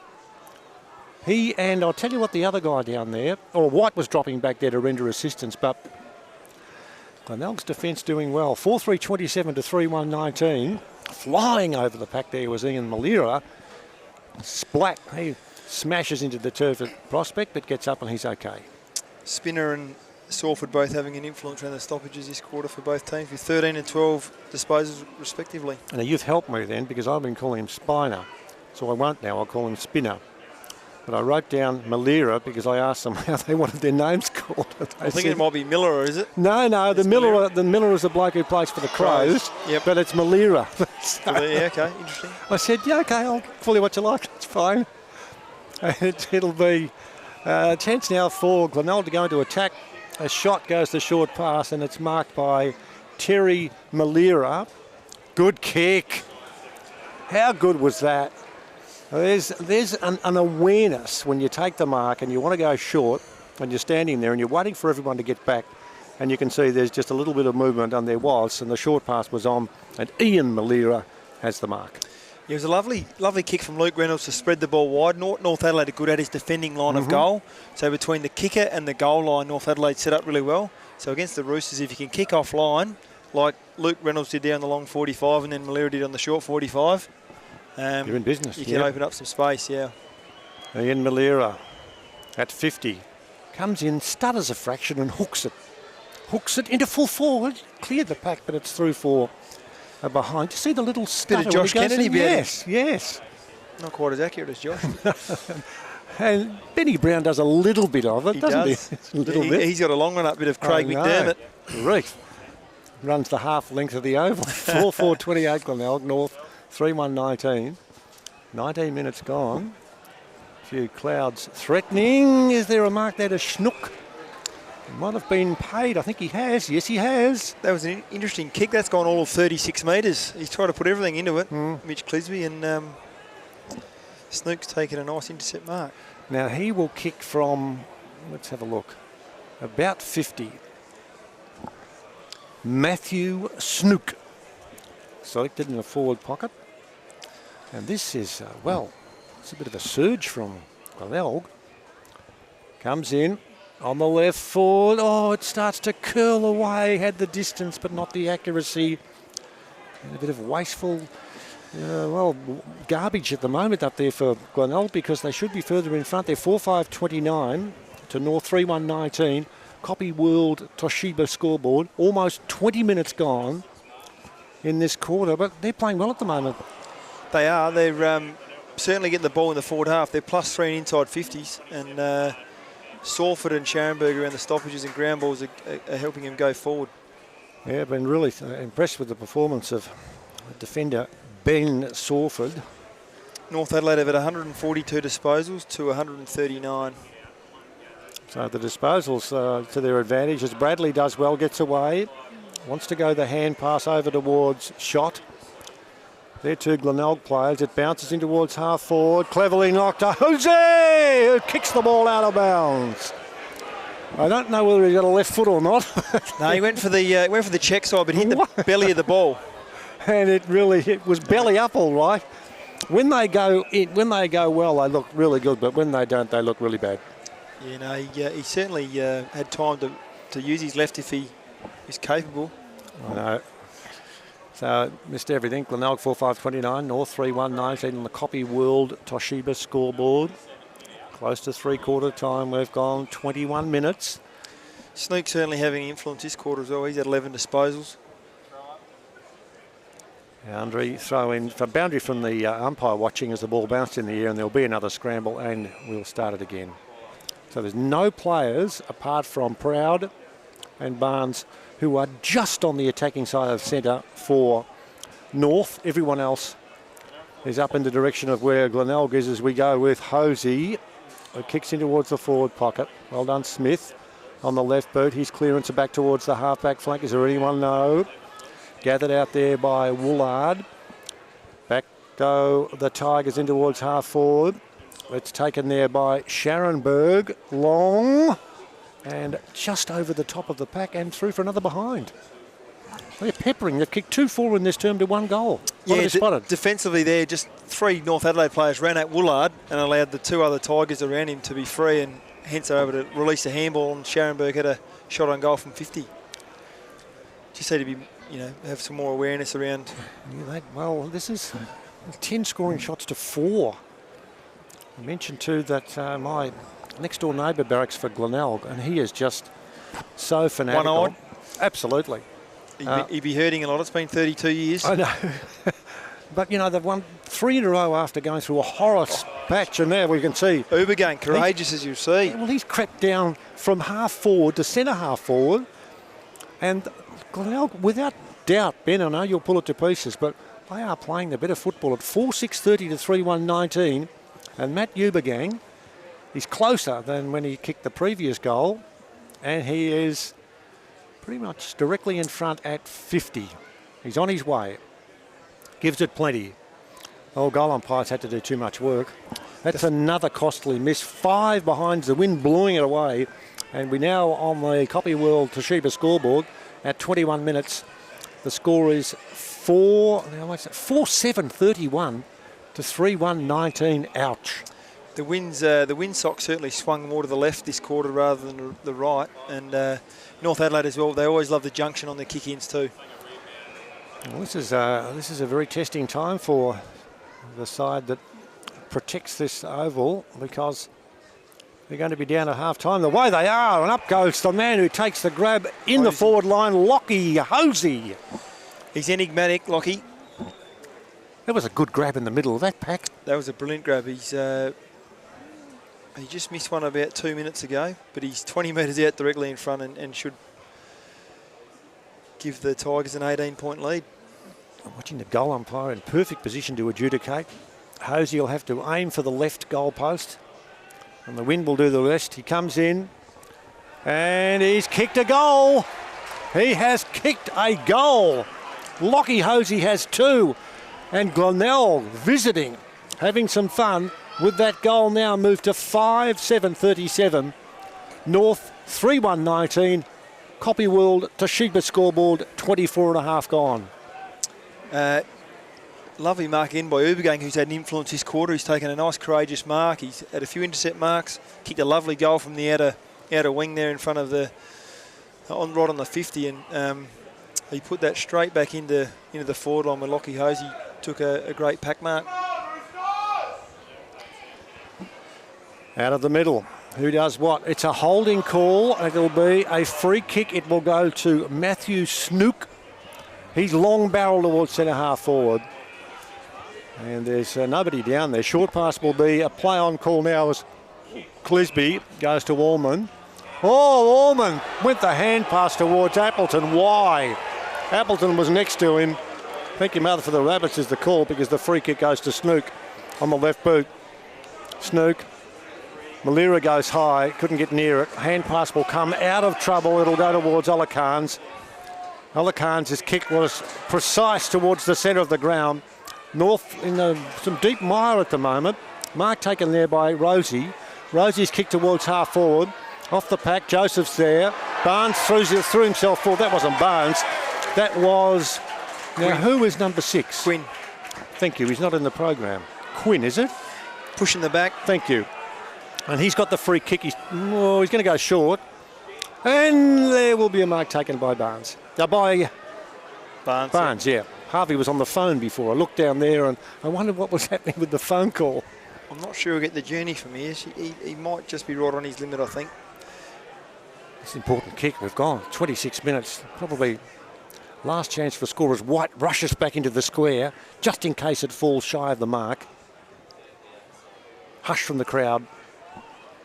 He and I'll tell you what the other guy down there, White was dropping back there to render assistance, but Glenelg's defence doing well. 4-3-27 to 3-1-19. Flying over the pack there was Ian Malira. Splat. He smashes into the turf at prospect, but gets up and he's okay. Spinner and Sawford both having an influence around the stoppages this quarter for both teams, with 13 and 12 disposals respectively. And you've helped me then, because I've been calling him Spiner, so I won't now. I'll call him Spinner. But I wrote down Malira because I asked them how they wanted their names called. I think it might be Miller, is it? No, the Miller is the bloke who plays for the Crows. Yep. But it's Malira. Yeah, okay, interesting. I said, yeah, okay, I'll call you what you like. It's fine. It'll be a chance now for Glenelg to go into attack. A shot goes the short pass, and it's marked by Terry Malira. Good kick. How good was that? There's an awareness when you take the mark and you want to go short, and you're standing there and you're waiting for everyone to get back, and you can see there's just a little bit of movement, and there was, and the short pass was on, and Ian Malira has the mark. It was a lovely kick from Luke Reynolds to spread the ball wide. North Adelaide are good at his defending line of goal. So between the kicker and the goal line, North Adelaide set up really well. So against the Roosters, if you can kick off line, like Luke Reynolds did down the long 45 and then Malira did on the short 45, you're in business. You can open up some space, yeah. Ian Malira at 50 comes in, stutters a fraction and hooks it into full forward. Cleared the pack, but it's through for behind. You see the little stutter? Bit of Josh Kennedy. Yes. Not quite as accurate as Josh. And Benny Brown does a little bit of it, doesn't he? A little bit. He's got a long run up bit of Craig McDermott. Grief. Runs the half length of the oval. 4-4-28 Glenelg, North 3-1-19. 19 minutes gone. A few clouds threatening. Is there a mark there to Schnook? He might have been paid. I think he has. Yes, he has. That was an interesting kick. That's gone all of 36 metres. He's tried to put everything into it, Mitch Clisby, and Snook's taken a nice intercept mark. Now he will kick from, let's have a look, about 50. Matthew Snook, selected in the forward pocket. And this is, it's a bit of a surge from Glenelg comes in on the left forward. Oh, it starts to curl away. Had the distance, but not the accuracy. And a bit of wasteful, garbage at the moment up there for Glenelg, because they should be further in front. They're 4-5-29 to North 3-1-19. Copy World Toshiba scoreboard. Almost 20 minutes gone in this quarter, but they're playing well at the moment. They are. They're certainly getting the ball in the forward half. They're +3 in inside 50s, and Salford and Scharenberg around the stoppages and ground balls are helping him go forward. Yeah, I've been really impressed with the performance of defender Ben Salford. North Adelaide have had 142 disposals to 139. So the disposals to their advantage as Bradley does well, gets away, wants to go the hand pass over towards Shot. They're two Glenelg players. It bounces in towards half forward. Cleverly knocked to Jose, who kicks the ball out of bounds. I don't know whether he got a left foot or not. No, he went for the check side, but hit the belly of the ball. And it was belly up all right. When they go well, they look really good, but when they don't, they look really bad. Yeah, no, he certainly had time to use his left if he is capable. I know. So missed everything. Glenelg 4-5-29, North 3-1-19 on the Copy World Toshiba scoreboard. Close to three-quarter time. We've gone 21 minutes. Snook certainly having influence this quarter as well. He's had 11 disposals. Boundary throw in for boundary from the umpire watching as the ball bounced in the air, and there'll be another scramble and we'll start it again. So there's no players apart from Proud and Barnes who are just on the attacking side of centre for North. Everyone else is up in the direction of where Glenelg is as we go with Hosey, who kicks in towards the forward pocket. Well done, Smith on the left boot. His clearance back towards the half-back flank. Is there anyone? No. Gathered out there by Woolard. Back go the Tigers in towards half forward. It's taken there by Scharenberg. Long. And just over the top of the pack and through for another behind. They're peppering. They've kicked 2-4 in this term to 1 goal. What have they spotted? Defensively there, just 3 North Adelaide players ran at Woolard and allowed the 2 other Tigers around him to be free, and hence they were able to release a handball, and Scharenberg had a shot on goal from 50. Just need to be, have some more awareness around. Yeah, this is 10 scoring shots to 4. I mentioned too that my next door neighbour barracks for Glenelg, and he is just so fanatical. One-eyed? Absolutely. He'd be hurting a lot. It's been 32 years. I know. But, they've won 3 in a row after going through a horror patch, and now we can see. Ubergang, courageous as you see. Well, he's crept down from half forward to centre half forward, and Glenelg, without doubt, Ben, I know you'll pull it to pieces, but they are playing the better football at 4-6-30 to 3-1-19, and Matt Ubergang is closer than when he kicked the previous goal, and he is pretty much directly in front at 50. He's on his way. Gives it plenty. Oh, goal umpires had to do too much work. That's another costly miss. 5 behind, the wind blowing it away. And we now on the Copy World Toshiba scoreboard at 21 minutes. The score is 4-7-31 to 3-1-19. Ouch. The windsock certainly swung more to the left this quarter rather than the right, and North Adelaide as well. They always love the junction on the kick-ins too. Well, this is a very testing time for the side that protects this oval, because they're going to be down at half-time. The way they are, and up goes the man who takes the grab in the forward line, Lockie Hosey. He's enigmatic, Lockie. That was a good grab in the middle of that pack. That was a brilliant grab. He just missed one about 2 minutes ago, but he's 20 metres out directly in front and should give the Tigers an 18-point lead. I'm watching the goal umpire in perfect position to adjudicate. Hosey will have to aim for the left goal post, and the wind will do the rest. He comes in, and he's kicked a goal. He has kicked a goal. Lockie Hosey has 2, and Glenelg visiting, having some fun with that goal. Now moved to 5-7-37. North 3-1-19. Copy World Toshiba scoreboard 24 and a half gone. lovely mark in by Ubergang, who's had an influence this quarter. He's taken a nice courageous mark. He's had a few intercept marks, kicked a lovely goal from the outer wing there in front of the right on the 50, and he put that straight back into the forward line where Lockie Hosey took a great pack mark. Out of the middle. Who does what? It's a holding call. It'll be a free kick. It will go to Matthew Snook. He's long barrel towards centre half forward. And there's nobody down there. Short pass will be a play on call now as Clisby goes to Allman. Oh, Allman went the hand pass towards Appleton. Why? Appleton was next to him. Thank you, Mother, for the Rabbits is the call because the free kick goes to Snook on the left boot. Snook. Malira goes high, couldn't get near it. Hand pass will come out of trouble. It'll go towards Olakans. Olakans' kick was precise towards the centre of the ground. North in some deep mire at the moment. Mark taken there by Rosie. Rosie's kick towards half forward. Off the pack, Joseph's there. Barnes threw himself forward. That wasn't Barnes. That was... Now, who is number 6? Quinn. Thank you. He's not in the program. Quinn, is it? Pushing the back. Thank you. And he's got the free kick. He's going to go short. And there will be a mark taken by Barnes. By Barnes, yeah. Harvey was on the phone before. I looked down there and I wondered what was happening with the phone call. I'm not sure he'll get the journey from here. He might just be right on his limit, I think. It's an important kick. We've gone 26 minutes. Probably last chance for scorers. White rushes back into the square just in case it falls shy of the mark. Hush from the crowd.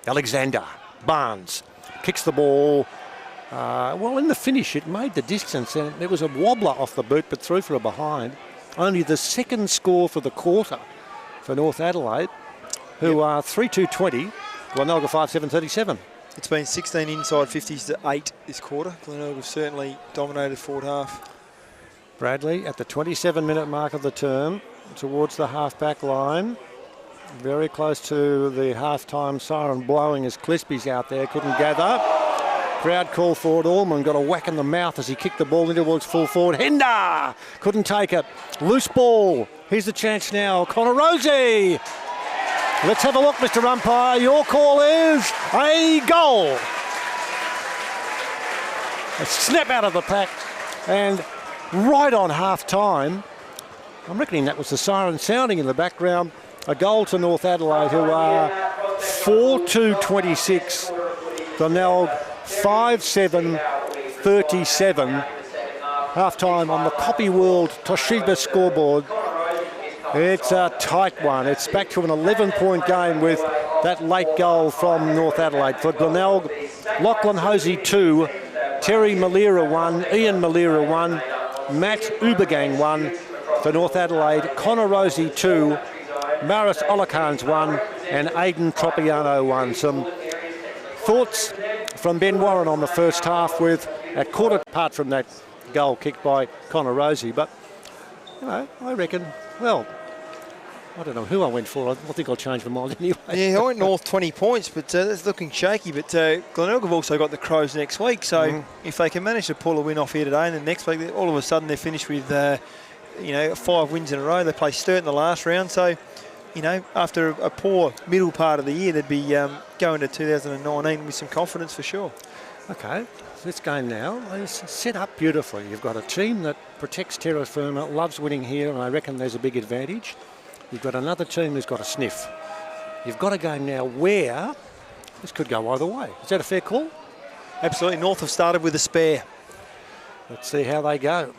Alexander Barnes kicks the ball. Well, in the finish, it made the distance, and there was a wobbler off the boot, but through for a behind. Only the second score for the quarter for North Adelaide, who are 3-2-20, Glenelg 5-7-37. It's been 16 inside 50s to 8 this quarter. Glenelg have certainly dominated forward half. Bradley at the 27-minute mark of the term towards the half-back line. Very close to the half-time siren blowing as Clisby's out there, couldn't gather. Crowd call forward. Allman got a whack in the mouth as he kicked the ball into towards full forward. Hender couldn't take it. Loose ball. Here's the chance now. Connor Rosie. Let's have a look, Mr. Umpire. Your call is a goal. A snap out of the pack and right on half-time. I'm reckoning that was the siren sounding in the background. A goal to North Adelaide, who are 4-2-26. Glenelg 5-7-37. Half-time on the Copy World Toshiba scoreboard. It's a tight one. It's back to an 11-point game with that late goal from North Adelaide. For Glenelg, Lachlan Hosey 2, Terry Malira 1, Ian Malira 1, Matt Ubergang 1. For North Adelaide, Connor Rosie 2, Maris Olakans 1 and Aidan Tropiano 1. Some thoughts from Ben Warren on the first half with a quarter apart from that goal kicked by Connor Rosie. But, you know, I reckon, well, I don't know who I went for. I think I'll change my mind anyway. Yeah, I went North 20 points, but it's looking shaky. But Glenelg have also got the Crows next week. So if they can manage to pull a win off here today and then next week, all of a sudden they're finished with, 5 wins in a row. They play Sturt in the last round. So, after a poor middle part of the year, they'd be going to 2019 with some confidence for sure. Okay, so this game now is set up beautifully. You've got a team that protects terra firma, loves winning here, and I reckon there's a big advantage. You've got another team who's got a sniff. You've got a game now where this could go either way. Is that a fair call? Absolutely. North have started with a spare. Let's see how they go.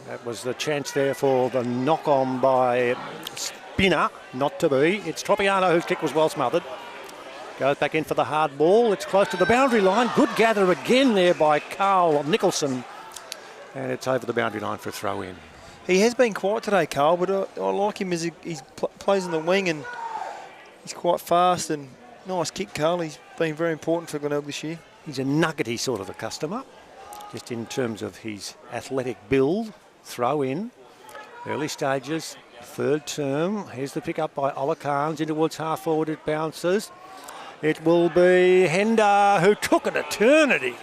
That was the chance there for the knock-on by Spinner, not to be. It's Tropiano whose kick was well smothered. Goes back in for the hard ball. It's close to the boundary line. Good gather again there by Carl Nicholson. And it's over the boundary line for a throw in. He has been quiet today, Carl, but I like him as he plays in the wing and he's quite fast and nice kick, Carl. He's been very important for Glenelg this year. He's a nuggety sort of a customer, just in terms of his athletic build. Throw in, early stages, third term. Here's the pick up by Olakans in towards half forward. It bounces. It will be Hender, who took an eternity.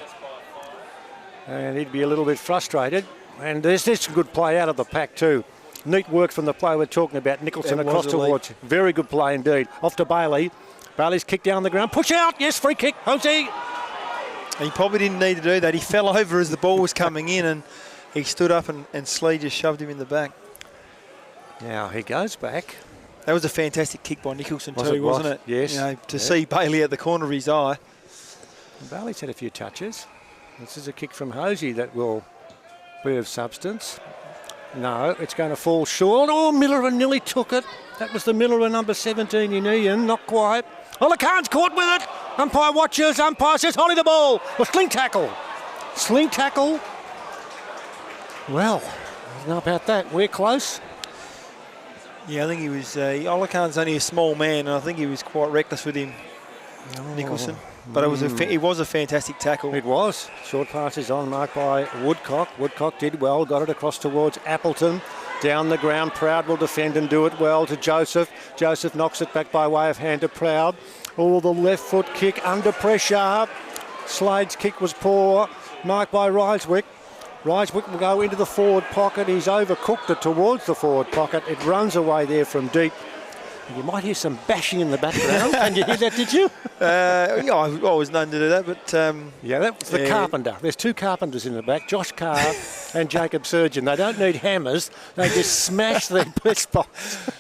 And he'd be a little bit frustrated. And there's this good play out of the pack too. Neat work from the player we're talking about, Nicholson, across towards. Very good play indeed. Off to Bailey. Bailey's kick down the ground. Push out. Yes, free kick. Hosey. He probably didn't need to do that. He fell over as the ball was coming in, and he stood up, and Slee just shoved him in the back. Now he goes back. That was a fantastic kick by Nicholson too, wasn't it? Yes. You know, to see Bailey at the corner of his eye. Bailey's had a few touches. This is a kick from Hosey that will be of substance. No, it's going to fall short. Oh, Miller nearly took it. That was the Miller number 17 in Ian. Not quite. Khan's caught with it. Umpire watches. Umpire says, holly the ball. A sling tackle. Sling tackle. Well, I don't know about that. We're close. Yeah, I think he was. Khan's only a small man, and I think he was quite reckless with him, Nicholson. But it was a fantastic tackle. It was. Short passes on, marked by Woodcock. Woodcock did well, got it across towards Appleton. Down the ground, Proud will defend and do it well to Joseph. Joseph knocks it back by way of hand to Proud. Oh, the left foot kick under pressure. Slade's kick was poor, marked by Ryswick. Ryswick will go into the forward pocket. He's overcooked it towards the forward pocket. It runs away there from deep. You might hear some bashing in the background. Can you hear that, did you? Yeah, I was known to do that, but... yeah, that was the carpenter. There's two carpenters in the back, Josh Carr and Jacob Surgeon. They don't need hammers. They just smash their best box.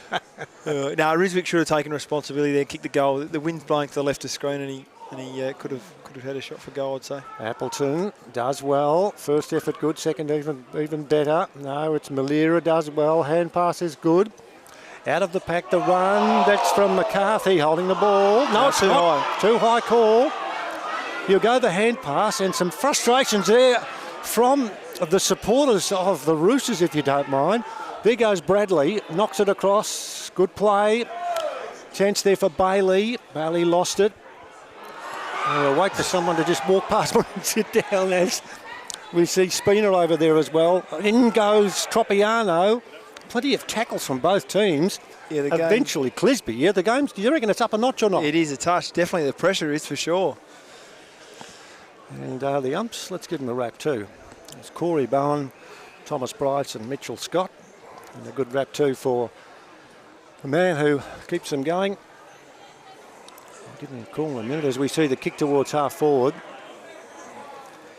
Now, Ryswick should have taken responsibility there, kicked the goal. The wind's blowing to the left of screen, and he could have had a shot for goal, I'd say. Appleton does well. First effort good, second even better. No, it's Malira does well. Hand pass is good. Out of the pack, the run. That's from McCarthy holding the ball. No, it's too high. Too high call. You'll go the hand pass, and some frustrations there from the supporters of the Roosters, if you don't mind. There goes Bradley, knocks it across. Good play. Chance there for Bailey. Bailey lost it. We'll wait for someone to just walk past and sit down as we see Spina over there as well. In goes Tropiano. Plenty of tackles from both teams. Yeah, eventually Clisby. Yeah, the game's. Do you reckon it's up a notch or not? It is a touch. Definitely the pressure is for sure. And the umps, let's give them a rap too. It's Corey Bowen, Thomas Bryce and Mitchell Scott. And a good rap too for the man who keeps them going. I'll give him a call in a minute as we see the kick towards half forward.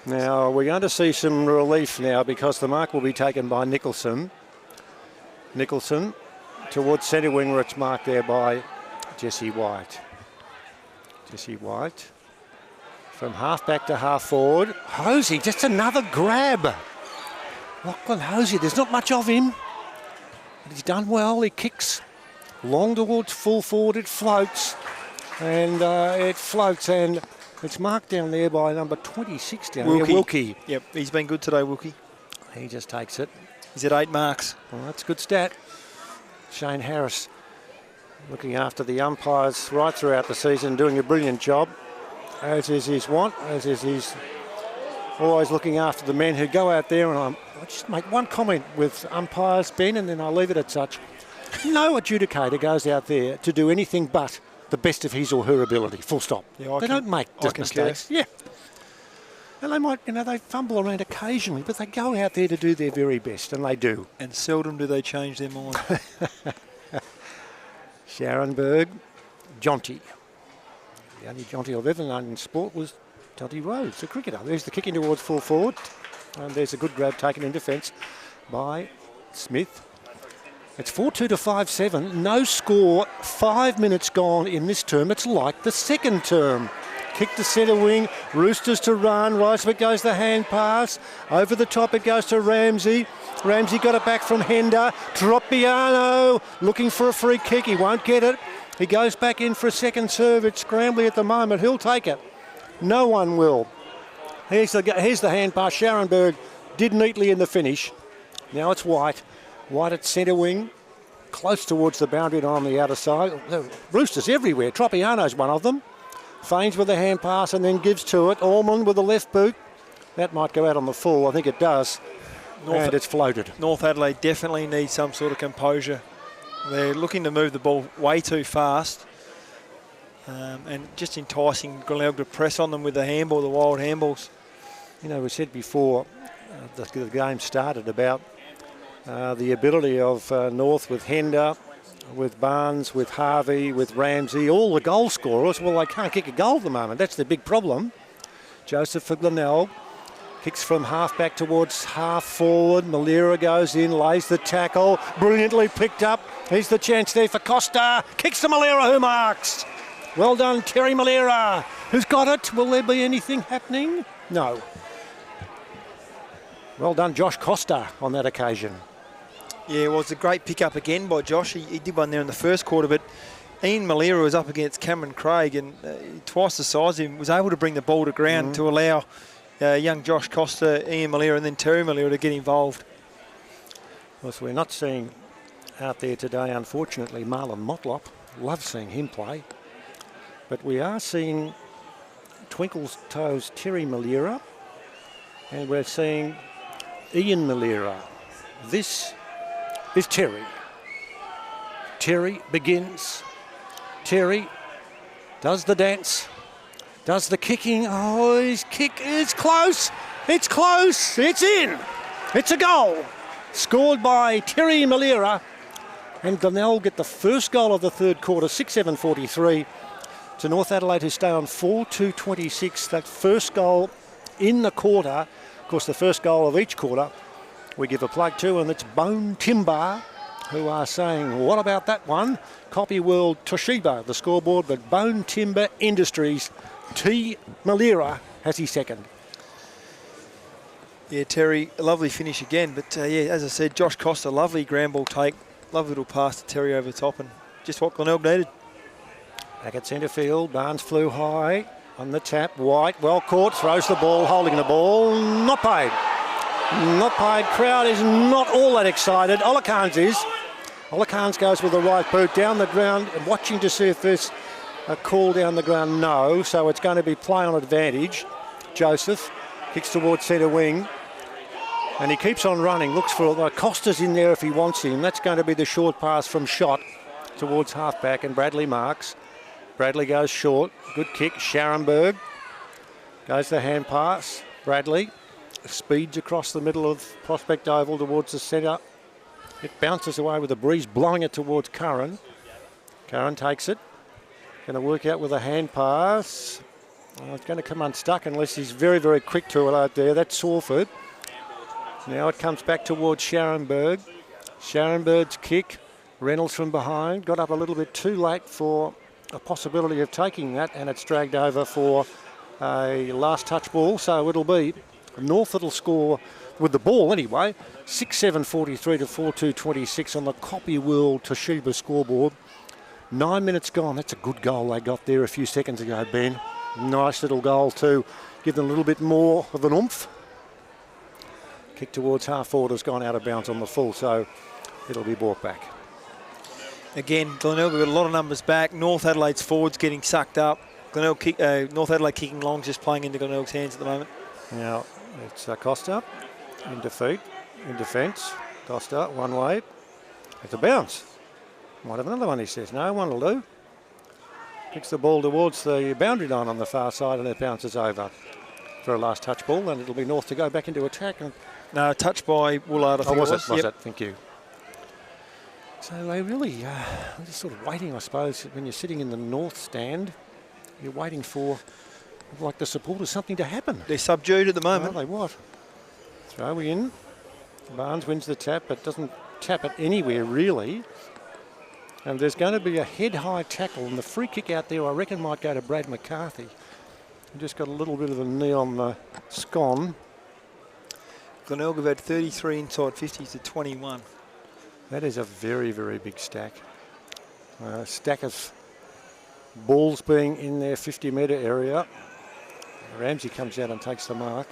Now we're going to see some relief now because the mark will be taken by Nicholson. Nicholson towards centre wing where it's marked there by Jesse White. Jesse White from half back to half forward. Hosey, just another grab. Lachlan Hosey, there's not much of him, but he's done well. He kicks long towards full forward. It floats, and it's marked down there by number 26 down here, Wilkie. Yep, he's been good today, Wilkie. He just takes it. He's at 8 marks. Well, that's a good stat. Shane Harris looking after the umpires right throughout the season, doing a brilliant job, as is his want, as is his always looking after the men who go out there. And I'll just make one comment with umpires, Ben, and then I'll leave it at such. No adjudicator goes out there to do anything but the best of his or her ability, full stop. Yeah, they don't make mistakes. Yeah. And they might, they fumble around occasionally, but they go out there to do their very best, and they do. And seldom do they change their mind. Scharenberg, Jonty. The only Jonty I've ever known in sport was Jonty Rhodes, the cricketer. There's the kick in towards full forward, and there's a good grab taken in defence by Smith. It's 4-2 to 5-7. No score, 5 minutes gone in this term. It's like the second term. Kick to centre wing, Roosters to run, Ryswick goes the hand pass, over the top it goes to Ramsey. Ramsey got it back from Hender, Tropiano looking for a free kick, he won't get it. He goes back in for a second serve, it's scrambly at the moment, he'll take it. No one will. Here's the hand pass, Scharenberg did neatly in the finish. Now it's White. White at centre wing, close towards the boundary on the outer side. Roosters everywhere, Tropiano's one of them. Feigns with a hand pass and then gives to it. Ormond with the left boot. That might go out on the full. I think it does. And it's floated. North Adelaide definitely needs some sort of composure. They're looking to move the ball way too fast. And just enticing Glenelg to press on them with the handball, the wild handballs. We said before the game started about the ability of North with Hender, with Barnes, with Harvey, with Ramsey, all the goal scorers. Well, they can't kick a goal at the moment. That's the big problem. Joseph for Glenelg. Kicks from half back towards half forward. Malira goes in, lays the tackle. Brilliantly picked up. Here's the chance there for Costa. Kicks to Malira, who marks. Well done, Terry Malira. Who's got it? Will there be anything happening? No. Well done, Josh Costa, on that occasion. Yeah, well, it's a great pick-up again by Josh. He did one there in the first quarter, but Ian Malira was up against Cameron Craig, and twice the size of him, was able to bring the ball to ground to allow young Josh Costa, Ian Malira, and then Terry Malira to get involved. Well, so we're not seeing out there today, unfortunately, Marlon Motlop. Love seeing him play. But we are seeing Twinkle's Toes Terry Malira, and we're seeing Ian Malira. This is Terry. Terry begins. Terry does the dance, does the kicking. Oh, his kick is close. It's close. It's in. It's a goal. Scored by Terry Malira. And Glenelg get the first goal of the third quarter, 6-7-43. To North Adelaide, who stay on 4-2-26. That first goal in the quarter. Of course, the first goal of each quarter we give a plug to, and it's Bone Timber, who are saying, what about that one? Copy World Toshiba, the scoreboard, but Bone Timber Industries, T. Malira has his second. Yeah, Terry, a lovely finish again. But yeah, as I said, Josh Costa, lovely ground ball take, lovely little pass to Terry over the top, and just what Glenelg needed. Back at centre field, Barnes flew high on the tap. White, well caught, throws the ball, holding the ball, not paid. Not paid. Crowd is not all that excited. Olakans is. Olakans goes with the right boot down the ground, watching to see if there's a call down the ground. No, so it's going to be play on advantage. Joseph kicks towards centre wing, and he keeps on running. Looks for Costa's in there if he wants him. That's going to be the short pass from Shot towards halfback, and Bradley marks. Bradley goes short. Good kick. Scharenberg goes the hand pass. Bradley speeds across the middle of Prospect Oval towards the centre. It bounces away with a breeze blowing it towards Curran. Curran takes it. Going to work out with a hand pass. Oh, it's going to come unstuck unless he's very, very quick to it out there. That's Sawford. Now it comes back towards Scharenberg. Scharenberg's kick. Reynolds from behind. Got up a little bit too late for a possibility of taking that, and it's dragged over for a last touch ball. So it'll be North that'll score with the ball anyway. 6-7-43 to 4-2-26 on the Copy World Toshiba scoreboard. 9 minutes gone. That's a good goal they got there a few seconds ago, Ben. Nice little goal to give them a little bit more of an oomph. Kick towards half forward has gone out of bounds on the full, so it'll be brought back. Again, Glenelg got a lot of numbers back. North Adelaide's forwards getting sucked up. North Adelaide kicking long, just playing into Glenelg's hands at the moment. Now it's Costa in defence. Costa one way. It's a bounce. Might have another one, he says. No, one will do. Kicks the ball towards the boundary line on the far side, and it bounces over for a last touch ball, and it'll be North to go back into attack. And no, touch by Woolard, I think was it was. Was it? Thank you. So they really are just sort of waiting, I suppose, when you're sitting in the North stand, you're waiting for, like the supporters, something to happen. They're subdued at the moment. Are they what? Throw in. Barnes wins the tap, but doesn't tap it anywhere, really. And there's going to be a head-high tackle, and the free kick out there, I reckon, might go to Brad McCarthy. He just got a little bit of a knee on the scone. Glenelg have had 33 inside 50s to 21. That is a very, very big stack. A stack of balls being in their 50-metre area. Ramsey comes out and takes the mark.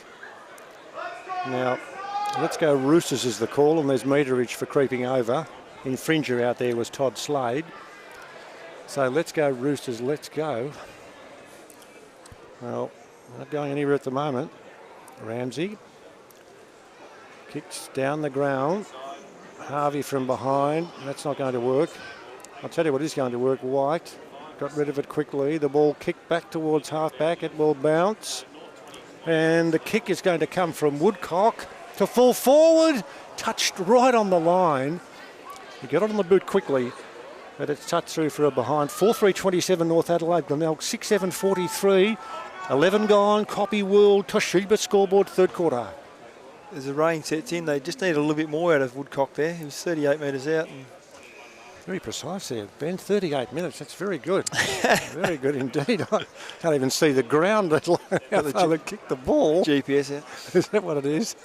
Now, let's go Roosters is the call, and there's meterage for creeping over. Infringer out there was Todd Slade. So let's go Roosters, let's go. Well, not going anywhere at the moment. Ramsey kicks down the ground. Harvey from behind. That's not going to work. I'll tell you what is going to work. White got rid of it quickly. The ball kicked back towards halfback. It will bounce. And the kick is going to come from Woodcock. to full forward. Touched right on the line. He got it on the boot quickly, but it's touched through for a behind. 4-3-27 North Adelaide. Glenelg 6-7-43. 11 gone. Copy World. Toshiba scoreboard, third quarter. As the rain sets in, they just need a little bit more out of Woodcock there. He was 38 metres out. And very precise there, Ben. 38 minutes. That's very good. Very good indeed. I can't even see the ground, let alone how they kick the ball. GPS, yeah. Is that what it is?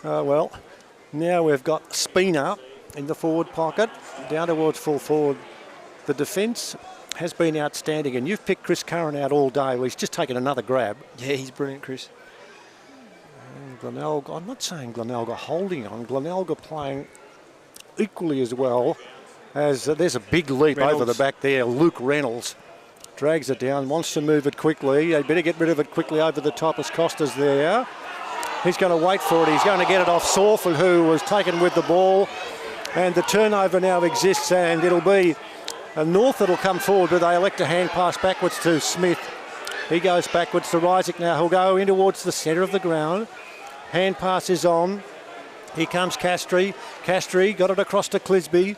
Well, now we've got Spina in the forward pocket, down towards full forward. The defence has been outstanding, and you've picked Chris Curran out all day. Well, he's just taken another grab. Yeah, he's brilliant, Chris. And Glenelg, I'm not saying Glenelg are holding on. Glenelg are playing equally as well. As there's a big leap over the back there. Luke Reynolds drags it down, wants to move it quickly. They better get rid of it quickly over the top as Costa's there. He's going to wait for it. He's going to get it off SANFL, who was taken with the ball. And the turnover now exists, and it'll be a North that'll come forward, but they elect a hand pass backwards to Smith. He goes backwards to Rysick now. He'll go in towards the centre of the ground. Hand pass is on. Here comes Castry. Castry got it across to Clisby.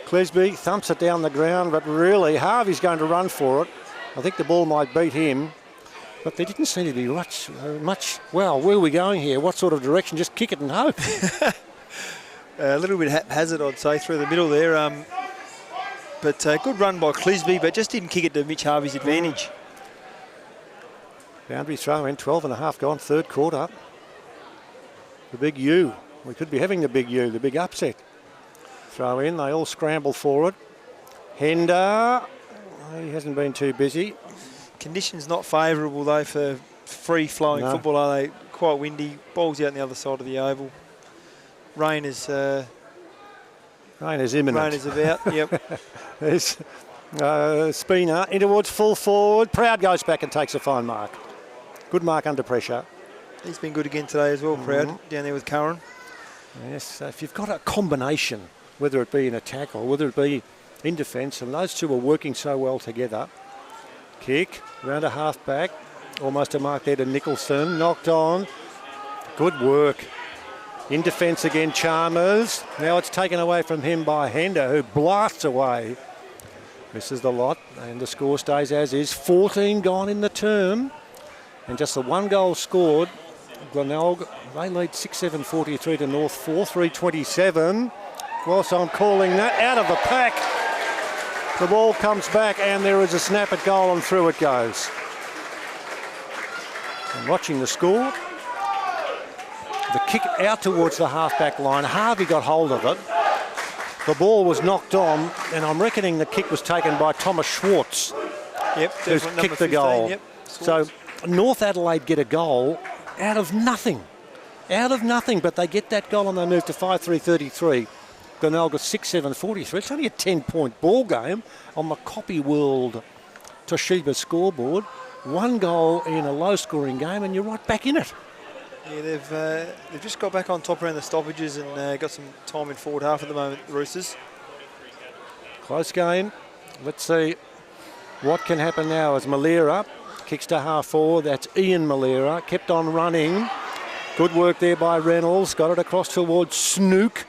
Clisby thumps it down the ground, but really Harvey's going to run for it. I think the ball might beat him, but there didn't seem to be much. Well, where are we going here? What sort of direction? Just kick it and hope. A little bit haphazard, I'd say, through the middle there. But good run by Clisby, but just didn't kick it to Mitch Harvey's advantage. Boundary throw in, 12 and a half gone, third quarter. The big U. We could be having the big U, the big upset. Throw in, they all scramble for it. Hender, he hasn't been too busy. Conditions not favourable though for free-flowing football, are they? Quite windy, ball's out on the other side of the oval. Rain is imminent. Rain is about, yep. There's Spina in towards full forward. Proud goes back and takes a fine mark. Good mark under pressure. He's been good again today as well, Proud, down there with Curran. Yes, if you've got a combination, whether it be in attack or whether it be in defence, and those two are working so well together. Kick, round a half back, almost a mark there to Nicholson, knocked on. Good work. In defence again, Chalmers. Now it's taken away from him by Hender, who blasts away. Misses the lot, and the score stays as is. 14 gone in the term, and just the one goal scored. Glenelg, they lead 6-7-43 to North, 4-3-27. Whilst I'm calling that out of the pack, the ball comes back and there is a snap at goal and through it goes. And watching the score, the kick out towards the half-back line. Harvey got hold of it. The ball was knocked on, and I'm reckoning the kick was taken by Thomas Schwartz, who's kicked the goal. Yep, so North Adelaide get a goal out of nothing. Out of nothing, but they get that goal and they move to 5-3-33. Glenelg got 6-7-43. It's only a 10-point ball game on the Copy World Toshiba scoreboard. One goal in a low-scoring game, and you're right back in it. Yeah, they've just got back on top around the stoppages and got some time in forward half at the moment, the Roosters. Close game. Let's see what can happen now as Malera kicks to half forward. That's Ian Malera. Kept on running. Good work there by Reynolds. Got it across towards Snook.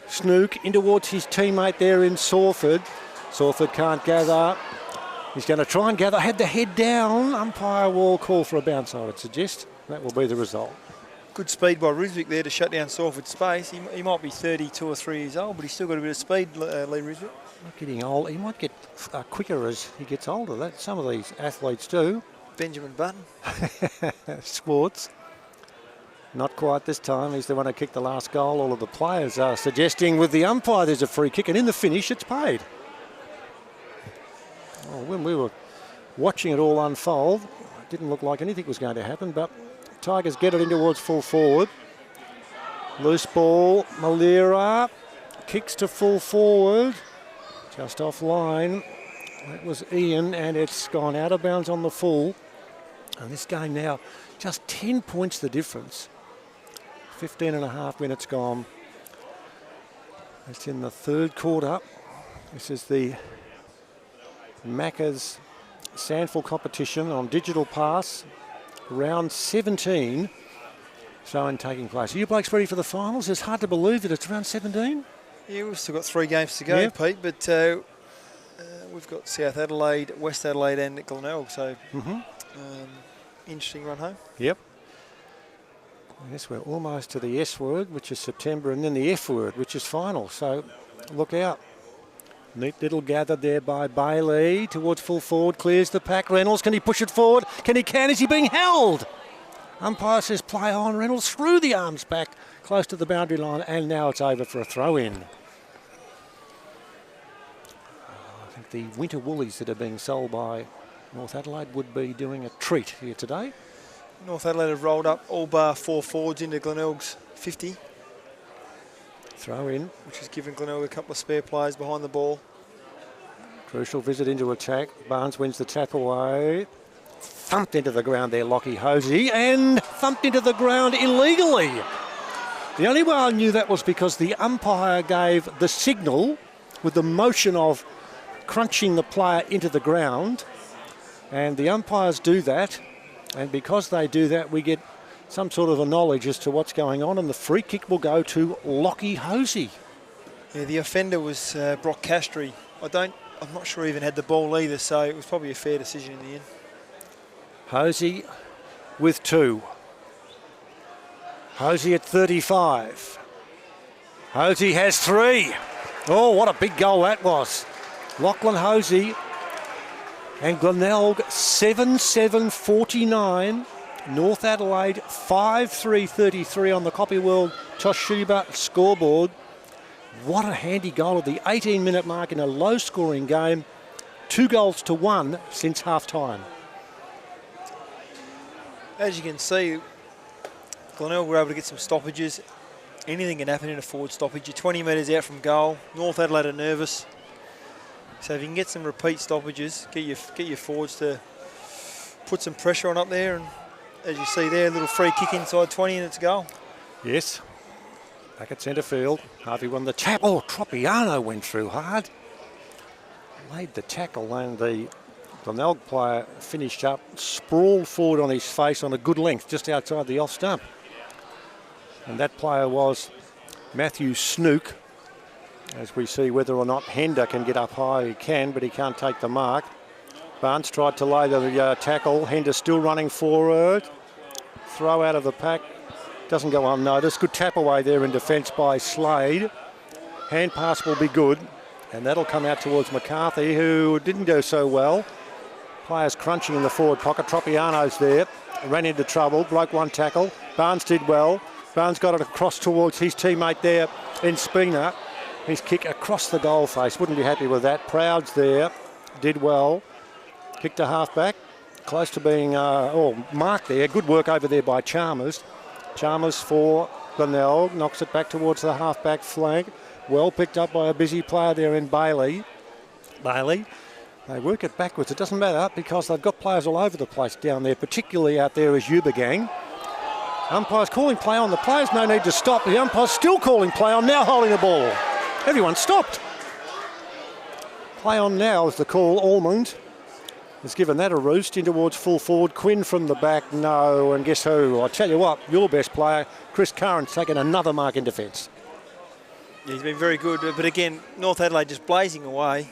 Snook in towards his teammate there in SANFL. SANFL can't gather. He's going to try and gather. Had the head down. Umpire will call for a bounce, I would suggest. That will be the result. Good speed by Riswick there to shut down SANFL's space. He might be 32 or 3 years old, but he's still got a bit of speed, Lee Riswick. Not getting old. He might get quicker as he gets older. That some of these athletes do. Benjamin Button. Swartz. Not quite this time. He's the one who kicked the last goal. All of the players are suggesting with the umpire there's a free kick, and in the finish it's paid. Well, when we were watching it all unfold, it didn't look like anything was going to happen, but Tigers get it in towards full forward. Loose ball, Malera kicks to full forward, just offline. That was Ian, and it's gone out of bounds on the full. And this game now, just 10 points the difference. 15 and a half minutes gone. It's in the third quarter. This is the Macca's SANFL competition on digital pass. Round 17. throw-in taking place. Are you blokes ready for the finals? It's hard to believe that it's round 17. Yeah, we've still got 3 games to go, Yep. Pete, but we've got South Adelaide, West Adelaide and Glenelg, so interesting run home. Yep. Yes, we're almost to the S word, which is September, and then the F word, which is final, so look out. Neat little gather there by Bailey towards full forward, clears the pack. Reynolds, can he push it forward? Is he being held? Umpire says play on. Reynolds threw the arms back close to the boundary line, and now it's over for a throw-in. I think the winter woolies that are being sold by North Adelaide would be doing a treat here today. North Adelaide have rolled up all bar 4 forwards into Glenelg's 50. Throw in. Which has given Glenelg a couple of spare players behind the ball. Crucial visit into attack. Barnes wins the tap away. Thumped into the ground there, Lockie Hosey, and thumped into the ground illegally. The only way I knew that was because the umpire gave the signal with the motion of crunching the player into the ground. And the umpires do that. And because they do that, we get some sort of a knowledge as to what's going on, and the free kick will go to Lockie Hosey. Yeah, the offender was Brock Castry. I'm not sure he even had the ball either, so it was probably a fair decision in the end. Hosey with 2. Hosey at 35. Hosey has 3. Oh, what a big goal that was. Lachlan Hosey and Glenelg 7-7-49. North Adelaide 5-3-33 on the Copy World Toshiba scoreboard. What a handy goal at the 18-minute mark in a low-scoring game. 2 goals to 1 since half-time. As you can see, Glenelg were able to get some stoppages. Anything can happen in a forward stoppage. You're 20 metres out from goal. North Adelaide are nervous. So if you can get some repeat stoppages, get your forwards to put some pressure on up there, and as you see there, a little free kick inside 20 and it's a goal. Yes. Back at centre field. Harvey won the tap. Oh, Tropiano went through hard. Laid the tackle, and the Glenelg player finished up, sprawled forward on his face on a good length just outside the off stump. And that player was Matthew Snook. As we see whether or not Hender can get up high, he can, but he can't take the mark. Barnes tried to lay the tackle. Hender still running forward. Throw out of the pack. Doesn't go unnoticed. Good tap away there in defence by Slade. Hand pass will be good. And that'll come out towards McCarthy, who didn't go so well. Players crunching in the forward pocket. Tropiano's there. Ran into trouble. Broke one tackle. Barnes did well. Barnes got it across towards his teammate there in Spina. His kick across the goal face. Wouldn't be happy with that. Proud's there. Did well. Kick to half-back. Close to being marked there. Good work over there by Chalmers. Chalmers for Glenelg. Knocks it back towards the half-back flank. Well picked up by a busy player there in Bailey. They work it backwards. It doesn't matter because they've got players all over the place down there, particularly out there as Ubergang. Umpire's calling play on. The players no need to stop. The umpire's still calling play on, now holding the ball. Everyone stopped. Play on now is the call. Almond has given that a roost in towards full forward. Quinn from the back, no. And guess who? I tell you what, your best player, Chris Curran's taken another mark in defence. Yeah, he's been very good. But again, North Adelaide just blazing away,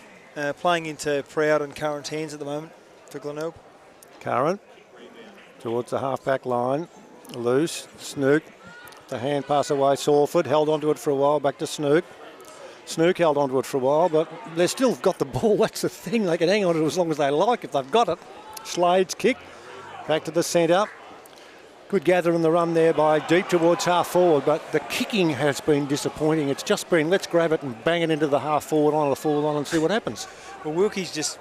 playing into Proud and Curran's hands at the moment for Glenelg. Curran towards the half-back line. Loose. Snook. The hand pass away. Sawford held onto it for a while. Back to Snook. Snook held onto it for a while, but they've still got the ball. That's the thing. They can hang on to it as long as they like if they've got it. Slade's kick. Back to the centre. Good gather in the run there by deep towards half forward, but the kicking has been disappointing. It's just been, let's grab it and bang it into the half forward line or the forward line and see what happens. Well, Wilkie's just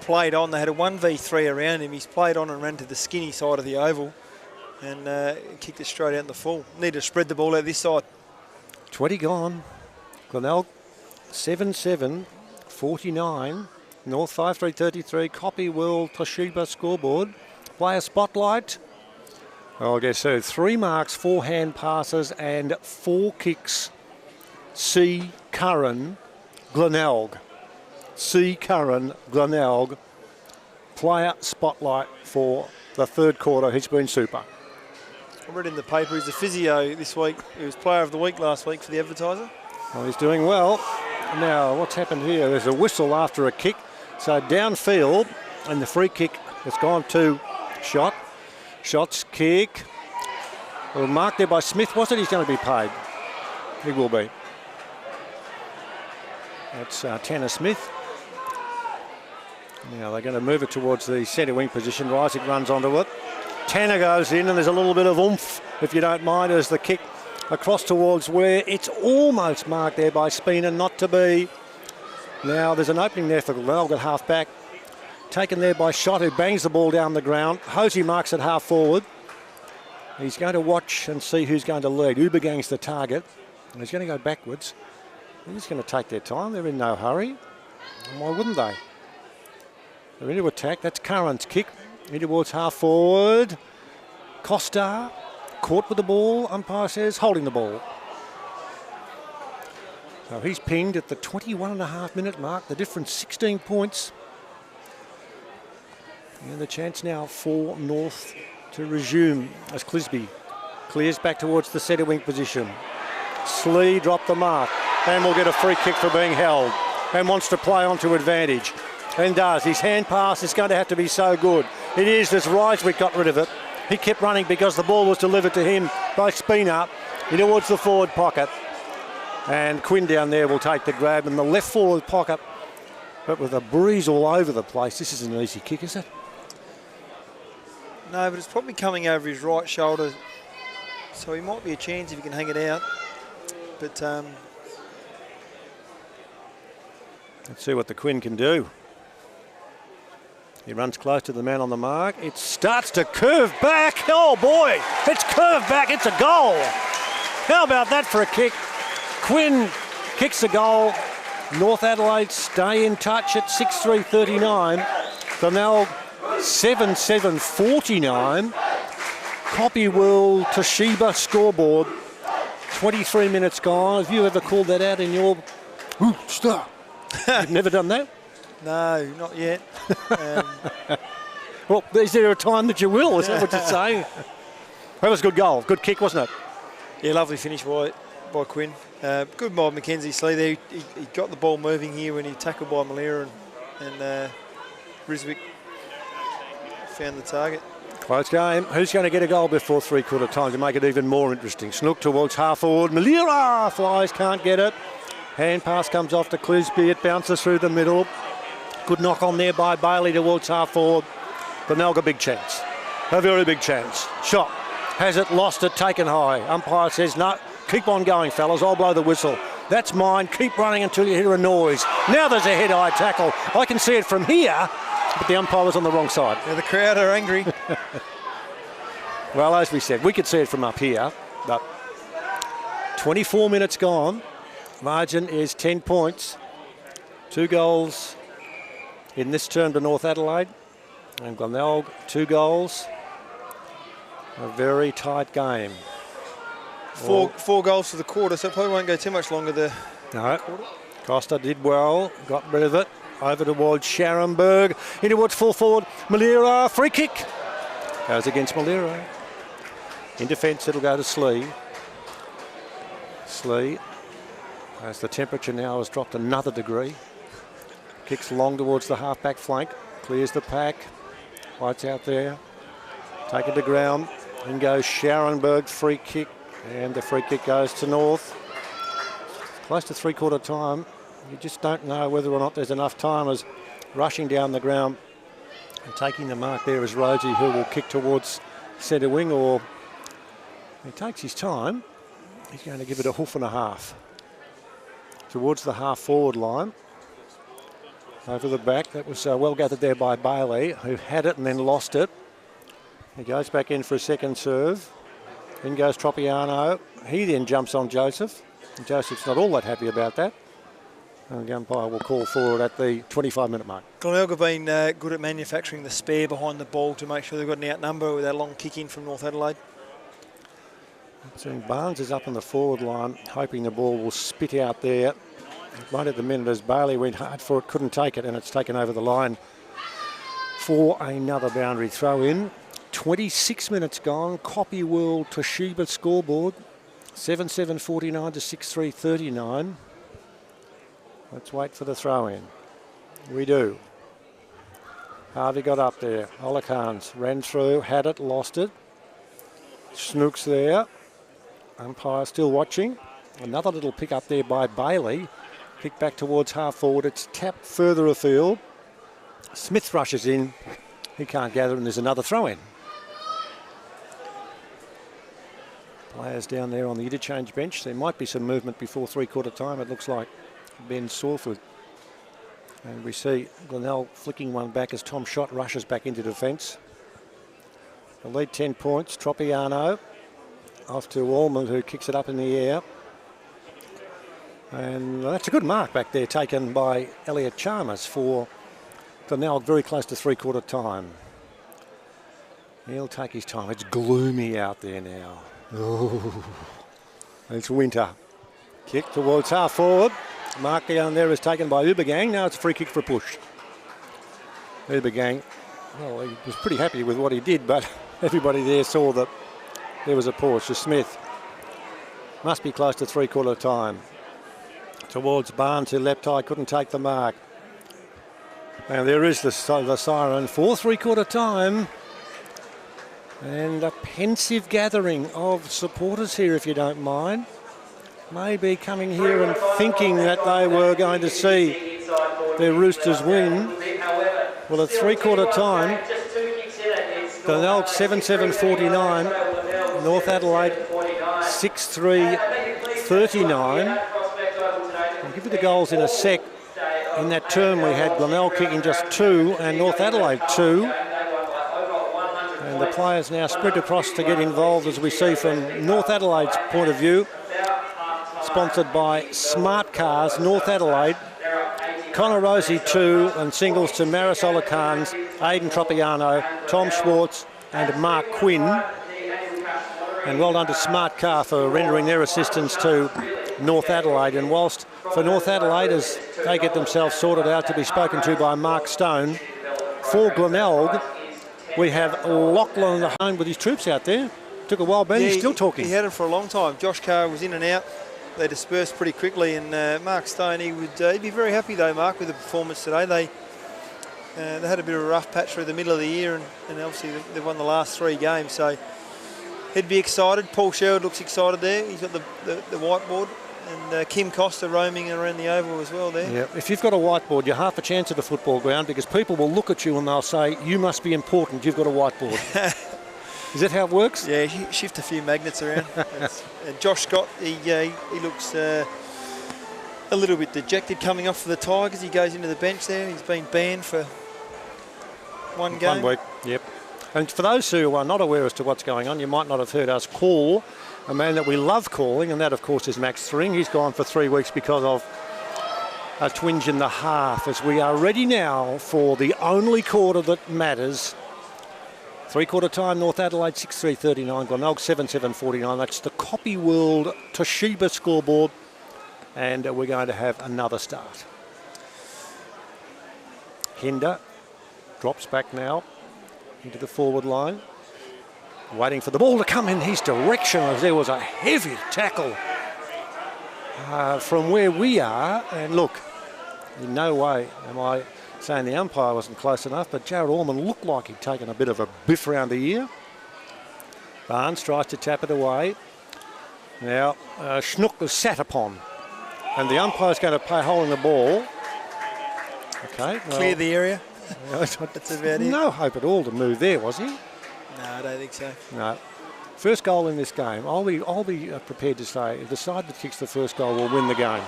played on. They had a 1v3 around him. He's played on and ran to the skinny side of the oval and kicked it straight out in the full. Need to spread the ball out this side. 20 gone. Glenelg 7-7-49. North 5-3-33. Copy World Toshiba scoreboard. Player spotlight. Oh, I guess so. 3 marks, 4 hand passes and 4 kicks. C. Curran, Glenelg. C. Curran, Glenelg. Player spotlight for the third quarter. He's been super. I read in the paper he's the physio this week. He was player of the week last week for the Advertiser. Well, he's doing well. Now, what's happened here? There's a whistle after a kick. So downfield, and the free kick has gone to Shot. Shot's kick. Well, marked there by Smith, was it? He's going to be paid. He will be. That's Tanner Smith. Now they're going to move it towards the centre wing position. Isaac runs onto it. Tanner goes in, and there's a little bit of oomph, if you don't mind, as the kick across towards where it's almost marked there by Spina, not to be. Now there's an opening there for Glenelg at half back. Taken there by Shot, who bangs the ball down the ground. Hosey marks at half forward. He's going to watch and see who's going to lead. Ubagang's the target. And he's going to go backwards. He's going to take their time. They're in no hurry. And why wouldn't they? They're into attack. That's Curran's kick. In towards half forward. Costa caught with the ball. Umpire says holding the ball. So he's pinged at the 21.5 minute mark. The difference 16 points. And the chance now for North to resume as Clisby clears back towards the centre wing position. Slee dropped the mark and will get a free kick for being held and wants to play onto advantage and does. His hand pass is going to have to be so good. It is, as Ryswick got rid of it. He kept running because the ball was delivered to him by Spina towards the forward pocket. And Quinn down there will take the grab in the left forward pocket, but with a breeze all over the place. This isn't an easy kick, is it? No, but it's probably coming over his right shoulder, so he might be a chance if he can hang it out. But let's see what the Quinn can do. He runs close to the man on the mark. It starts to curve back. Oh boy, it's curved back. It's a goal. How about that for a kick? Quinn kicks a goal. North Adelaide stay in touch at 6:3:39. Glenelg 7:7:49. Copywell Toshiba scoreboard. 23 minutes gone. Have you ever called that out in your... Ooh, stop. You've never done that? no, not yet. Well, is there a time that you will? Is that what you're saying? That was a good goal. Good kick, wasn't it? Yeah, lovely finish by Quinn. Good by Mackenzie Slee there. He got the ball moving here when he tackled by Malera and Ryswick found the target. Close game. Who's going to get a goal before three-quarter time to make it even more interesting? Snook towards half forward. Malera flies, can't get it. Hand pass comes off to Clisby. It bounces through the middle. Good knock on there by Bailey towards half forward. Glenelg a big chance. A very big chance. Shot. Has it, lost it, taken high. Umpire says, no, keep on going, fellas. I'll blow the whistle. That's mine. Keep running until you hear a noise. Now there's a head-eye tackle. I can see it from here, but the umpire was on the wrong side. Yeah, the crowd are angry. Well, as we said, we could see it from up here, but 24 minutes gone. Margin is 10 points. 2 goals in this term to North Adelaide. And Glenelg, 2 goals. A very tight game. Four goals for the quarter, so it probably won't go too much longer. No. Costa did well, got rid of it. Over towards Scharenberg. In towards full forward. Malera, free kick. Goes against Malera. In defence, it'll go to Slee. Slee, as the temperature now has dropped another degree. Kicks long towards the half-back flank. Clears the pack. White's out there. Take it to ground. In goes Scharenberg, free kick. And the free kick goes to North. Close to three-quarter time. You just don't know whether or not there's enough time as rushing down the ground and taking the mark there is Rosie, who will kick towards centre wing, or he takes his time. He's going to give it a hoof and a half towards the half-forward line. Over the back, that was well gathered there by Bailey, who had it and then lost it. He goes back in for a second serve. In goes Tropiano. He then jumps on Joseph. And Joseph's not all that happy about that. And the umpire will call forward at the 25-minute mark. Glenelg have been good at manufacturing the spare behind the ball to make sure they've got an outnumber with that long kick in from North Adelaide. So Barnes is up on the forward line, hoping the ball will spit out there. Right at the minute as Bailey went hard for it, couldn't take it, and it's taken over the line for another boundary throw in. 26 minutes gone. Copy World Toshiba scoreboard. 7-7-49 to 6-3-39. Let's wait for the throw in. We do. Harvey got up there. Olakans ran through, had it, lost it. Snook's there. Umpire still watching. Another little pick up there by Bailey. Kick back towards half forward. It's tapped further afield. Smith rushes in. He can't gather, and there's another throw in. Players down there on the interchange bench. There might be some movement before three-quarter time. It looks like Ben Sawford. And we see Glenelg flicking one back as Tom Schott rushes back into defence. The lead 10 points. Tropiano off to Allman, who kicks it up in the air. And that's a good mark back there taken by Elliot Chalmers for Glenelg, very close to three-quarter time. He'll take his time. It's gloomy out there now. Oh, it's winter. Kick towards half forward. Mark down there is taken by Ubergang. Now it's a free kick for a push. Ubergang, well, he was pretty happy with what he did, but everybody there saw that there was a push. Smith must be close to three-quarter time. Towards Barnes, who left eye, couldn't take the mark. And there is the siren for three-quarter time. And a pensive gathering of supporters here, if you don't mind. Maybe coming here and thinking that they were going to see their Roosters win. Well, at three-quarter time, Glenelg 7-7-49, North Adelaide 6-3-39. I'll give you the goals in a sec. In that term, we had Glenelg kicking just 2 and North Adelaide 2. And the players now sprint across to get involved, as we see from North Adelaide's point of view. Sponsored by Smart Cars, North Adelaide. Connor Rosie 2 and singles to Marisol Khan's, Aidan Tropiano, Tom Schwartz and Mark Quinn. And well done to Smart Car for rendering their assistance to North Adelaide. And whilst for North Adelaide, as they get themselves sorted out to be spoken to by Mark Stone, for Glenelg, we have Lachlan at home with his troops out there. Took a while, Ben, he's still talking. He had it for a long time. Josh Carr was in and out. They dispersed pretty quickly, and Mark Stone, he'd be very happy though, Mark, with the performance today. They had a bit of a rough patch through the middle of the year, and obviously they've won the last 3 games, so he'd be excited. Paul Sherwood looks excited there. He's got the whiteboard, and Kim Costa roaming around the oval as well there. Yeah, if you've got a whiteboard, you're half a chance at the football ground, because people will look at you and they'll say, you must be important, you've got a whiteboard. Is that how it works? Yeah, shift a few magnets around. Josh Scott, he looks a little bit dejected coming off for the Tigers. He goes into the bench there. He's been banned for one game. 1 week, yep. And for those who are not aware as to what's going on, you might not have heard us call a man that we love calling, and that, of course, is Max Thring. He's gone for 3 weeks because of a twinge in the half, as we are ready now for the only quarter that matters. Three-quarter time, North Adelaide 6-3-39, Glenelg 7-7-49. That's the Copy World Toshiba scoreboard, and we're going to have another start. Hinder drops back now into the forward line, waiting for the ball to come in his direction, as there was a heavy tackle from where we are. And look, in no way am I saying the umpire wasn't close enough, but Jared Allman looked like he'd taken a bit of a biff around the ear. Barnes tries to tap it away. Now, Schnook was sat upon, and the umpire's going to play hole in the ball. Okay. Well, clear the area. That's about it. No hope at all to move there, was he? No, I don't think so. No. First goal in this game, I'll be prepared to say, if the side that kicks the first goal will win the game.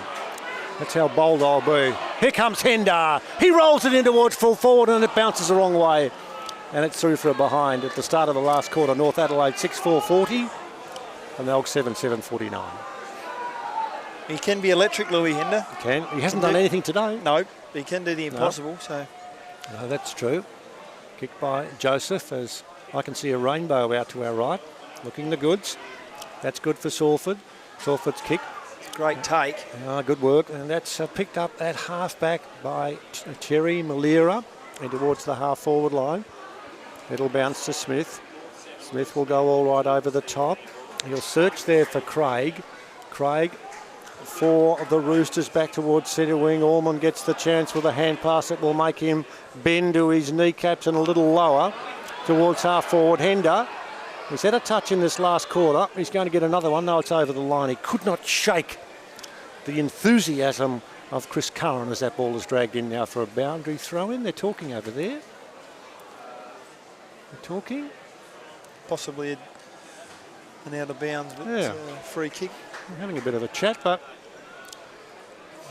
That's how bold I'll be. Here comes Hinder. He rolls it in towards full forward, and it bounces the wrong way. And it's through for a behind at the start of the last quarter. North Adelaide 6-4-40 and Glenelg 7-7-49. He can be electric, Louis Hinder. He can. He hasn't done anything today. No, he can do the impossible. So. No, that's true. Kicked by Joseph, as I can see a rainbow out to our right. Looking the goods. That's good for Sawford. Sawford's kick. Great take. Good work, and that's picked up at half-back by Terry Malira and towards the half-forward line. It'll bounce to Smith. Smith will go all right over the top. He'll search there for Craig. Craig for the Roosters back towards centre wing. Allman gets the chance with a hand pass that will make him bend to his kneecaps and a little lower towards half forward. Hender, he's had a touch in this last quarter. He's going to get another one. No, it's over the line. He could not shake the enthusiasm of Chris Curran as that ball is dragged in now for a boundary throw in. They're talking over there. They're talking. Possibly an out of bounds, but it's a free kick. We're having a bit of a chat, but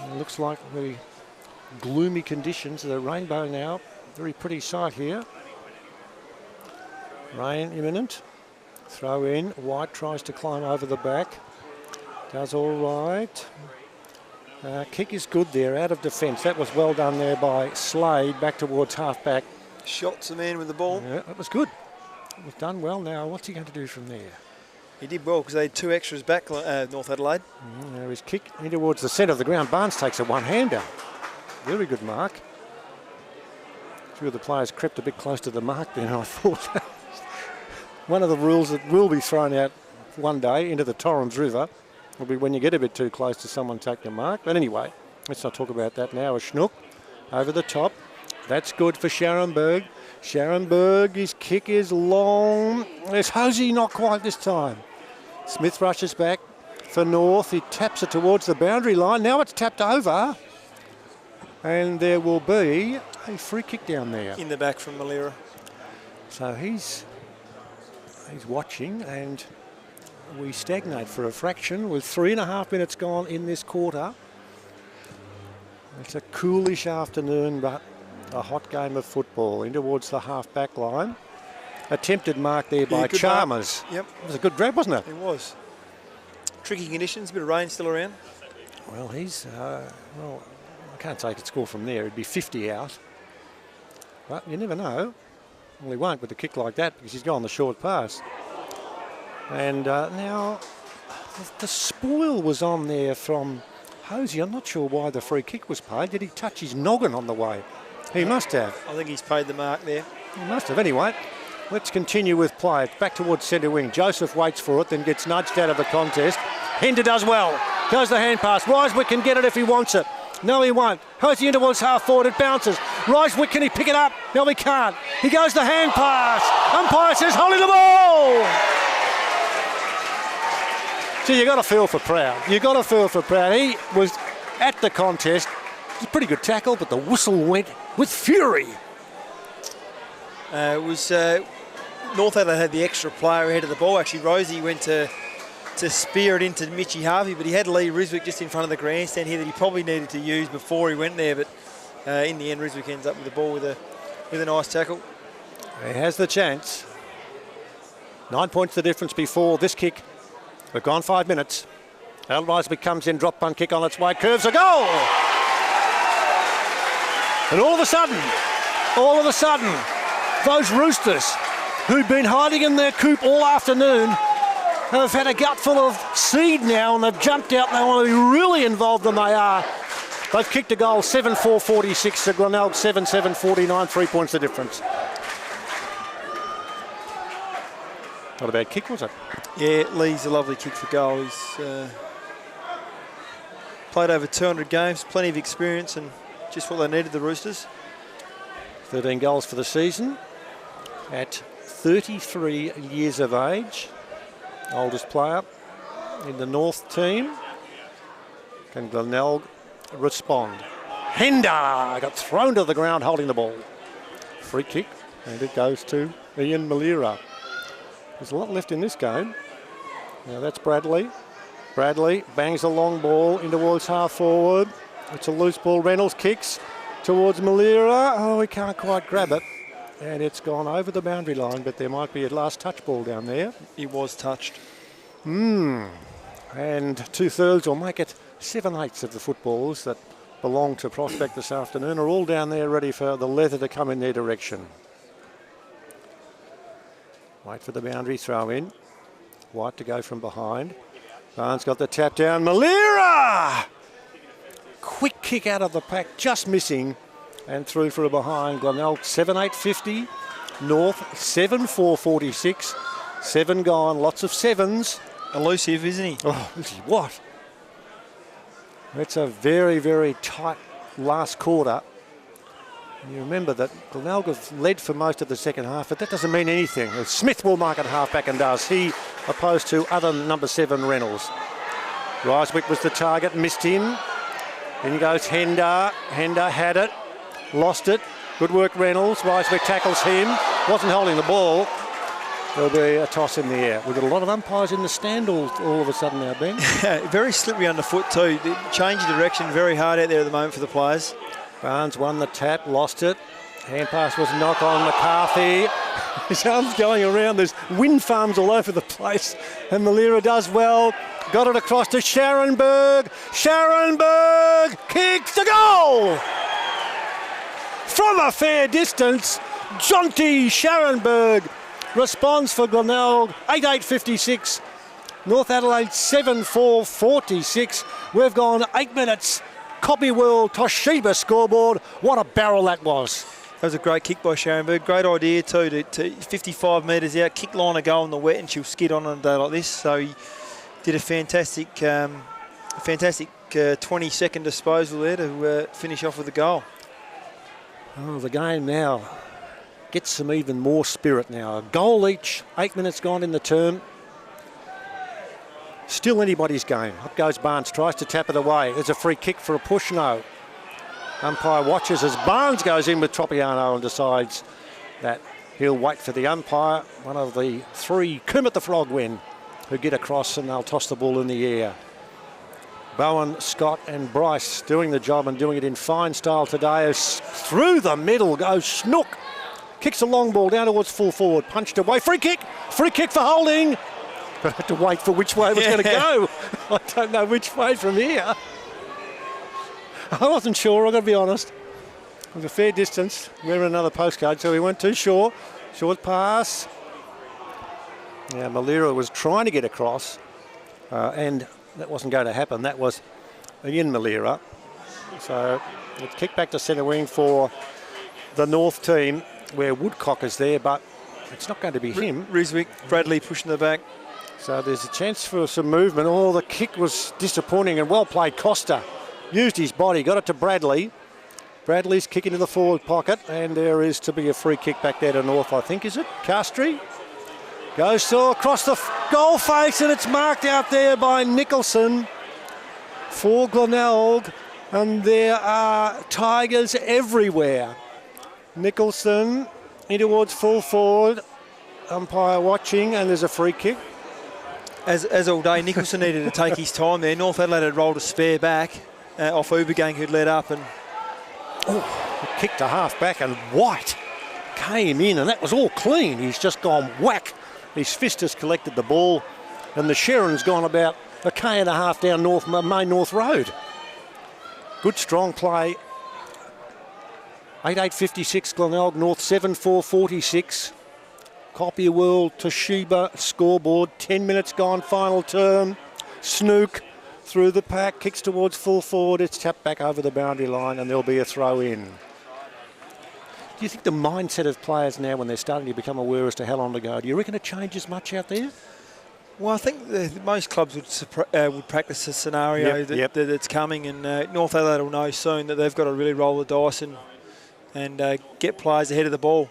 it looks like very gloomy conditions. The rainbow now, very pretty sight here. Rain imminent. Throw in. White tries to climb over the back. Does all right. Kick is good there, out of defence. That was well done there by Slade, back towards half-back. Shots the man with the ball. Yeah, that was good. It was done well now. What's he going to do from there? He did well because they had 2 extras back, North Adelaide. Now his kick in towards the centre of the ground. Barnes takes a one-hander. Very good mark. A few of the players crept a bit close to the mark then, I thought. One of the rules that will be thrown out one day into the Torrens River will be when you get a bit too close to someone take the mark. But anyway, let's not talk about that now. A schnook over the top. That's good for Scharenberg. Scharenberg, his kick is long. There's Hosey, not quite this time. Smith rushes back for North. He taps it towards the boundary line. Now it's tapped over. And there will be a free kick down there. In the back from Malera. So he's watching, and we stagnate for a fraction with 3.5 minutes gone in this quarter. It's a coolish afternoon, but a hot game of football in towards the half-back line. Attempted mark there by Chalmers. Yep. It was a good grab, wasn't it? It was. Tricky conditions, a bit of rain still around. Well, he's, I can't say he could score from there. It'd be 50 out. But you never know. Well, he won't with a kick like that because he's gone the short pass. And now the spoil was on there from Hosey. I'm not sure why the free kick was paid. Did he touch his noggin on the way? He must have. I think he's paid the mark there. He must have. Anyway, let's continue with play. Back towards centre wing. Joseph waits for it, then gets nudged out of the contest. Hender does well. Goes the hand pass. Ryswick can get it if he wants it. No, he won't. Hosey in towards half forward. It bounces. Ryswick, can he pick it up? No, he can't. He goes the hand pass. Umpire says, holding the ball. So you got to feel for Proud. You got to feel for Proud. He was at the contest. It was a pretty good tackle, but the whistle went with fury. It was North Adelaide had the extra player ahead of the ball. Actually, Rosie went to spear it into Mitchie Harvey, but he had Lee Ryswick just in front of the grandstand here that he probably needed to use before he went there. But in the end, Ryswick ends up with the ball with a nice tackle. He has the chance. 9 points the difference before this kick. We've gone 5 minutes. Ryswick comes in, drop punt kick on its way, curves a goal. And all of a sudden, those Roosters who've been hiding in their coop all afternoon have had a gutful of seed now, and they've jumped out and they want to be really involved, and they are. They've kicked a goal, 7-4-46 to Glenelg, 7-7-49, 3 points the difference. Not a bad kick, was it? Yeah, Lee's a lovely kick for goal. He's played over 200 games, plenty of experience, and just what they needed, the Roosters. 13 goals for the season at 33 years of age. Oldest player in the North team. Can Glenelg respond? Hender got thrown to the ground holding the ball. Free kick, and it goes to Ian Malera. There's a lot left in this game. Now that's Bradley. Bradley bangs a long ball in towards half forward. It's a loose ball. Reynolds kicks towards Malera. Oh, he can't quite grab it. And it's gone over the boundary line, but there might be a last touch ball down there. He was touched. And 2/3 will make it 7/8 of the footballs that belong to Prospect this afternoon are all down there ready for the leather to come in their direction. Wait for the boundary throw in. White to go from behind. Barnes got the tap down. Malera! Quick kick out of the pack, just missing. And through for a behind. Glenelg 7-8-50. North 7-4-46. 7 gone, lots of 7s. Elusive, isn't he? Oh, what? It's a very, very tight last quarter. You remember that Glenelg have led for most of the second half, but that doesn't mean anything. Smith will mark at half-back and does. He opposed to other number 7 Reynolds. Ryswick was the target, missed him. Then goes Hender. Hender had it, lost it. Good work, Reynolds. Ryswick tackles him. Wasn't holding the ball. There'll be a toss in the air. We've got a lot of umpires in the stand all of a sudden now, Ben. Very slippery underfoot too. Change of direction very hard out there at the moment for the players. Barnes won the tap, lost it. Hand pass was a knock on McCarthy. His arm's going around. There's wind farms all over the place. And Malira does well. Got it across to Scharenberg. Scharenberg kicks the goal! From a fair distance, Jonty Scharenberg responds for Glenelg. 8:8:56. North Adelaide 7:4:46. We've gone 8 minutes. Copy World Toshiba scoreboard. What a barrel that was. That was a great kick by Scharenberg. Great idea too, to 55 metres out, kick line a goal in the wet, and she'll skid on a day like this. So he did a fantastic 20-second disposal there to finish off with the goal. Oh, the game now gets some even more spirit now. A goal each, 8 minutes gone in the term. Still anybody's game. Up goes Barnes, tries to tap it away. There's a free kick for a push, no. Umpire watches as Barnes goes in with Tropiano and decides that he'll wait for the umpire. One of the 3 Kermit the Frog win who get across, and they'll toss the ball in the air. Bowen, Scott and Bryce doing the job and doing it in fine style today. As through the middle goes Snook. Kicks a long ball down towards full forward. Punched away. Free kick for holding. But I had to wait for which way it was going to go. I don't know which way from here. I wasn't sure, I've got to be honest. It was a fair distance. We're in another postcode, so we weren't too sure. Short pass. Yeah, Malira was trying to get across, and that wasn't going to happen. That was Ian Malira. So it's kicked back to centre wing for the North team, where Woodcock is there, but it's not going to be him. Ryswick, Bradley pushing the back. So there's a chance for some movement. Oh, the kick was disappointing, and well played. Costa used his body, got it to Bradley. Bradley's kick into the forward pocket, and there is to be a free kick back there to North, I think, is it? Castry goes so across the goal face, and it's marked out there by Nicholson for Glenelg, and there are Tigers everywhere. Nicholson in towards full forward, umpire watching, and there's a free kick. As all day, Nicholson needed to take his time there. North Adelaide had rolled a spare back off Ubergang, who'd led up, and kicked to half back, and White came in, and that was all clean. He's just gone whack. His fist has collected the ball, and the Sharon's gone about 1.5 k's down Main North Road. Good strong play. 8:8:56 Glenelg, North 7:4:46. Copy World Toshiba scoreboard. 10 minutes gone, final term. Snook through the pack, kicks towards full forward. It's tapped back over the boundary line, and there'll be a throw in. Do you think the mindset of players now, when they're starting to become aware as to how long to go, do you reckon it changes much out there? Well, I think most clubs would practice a scenario that's coming, and North Adelaide will know soon that they've got to really roll the dice and get players ahead of the ball.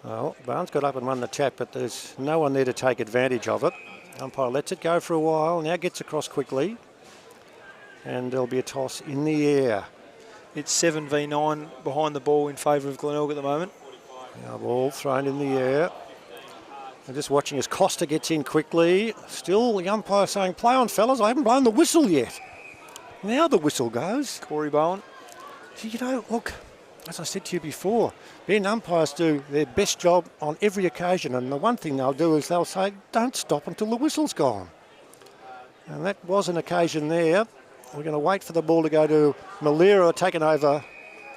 Well, Barnes got up and won the tap, but there's no one there to take advantage of it. Umpire lets it go for a while, now gets across quickly, and there'll be a toss in the air. It's 7v9 behind the ball in favour of Glenelg at the moment. Now ball thrown in the air. I'm just watching as Costa gets in quickly. Still the umpire saying, play on fellas, I haven't blown the whistle yet. Now the whistle goes. Corey Bowen. You know, look, as I said to you before, Ben, umpires do their best job on every occasion, and the one thing they'll do is they'll say, don't stop until the whistle's gone. And that was an occasion there. We're going to wait for the ball to go to Malira, taken over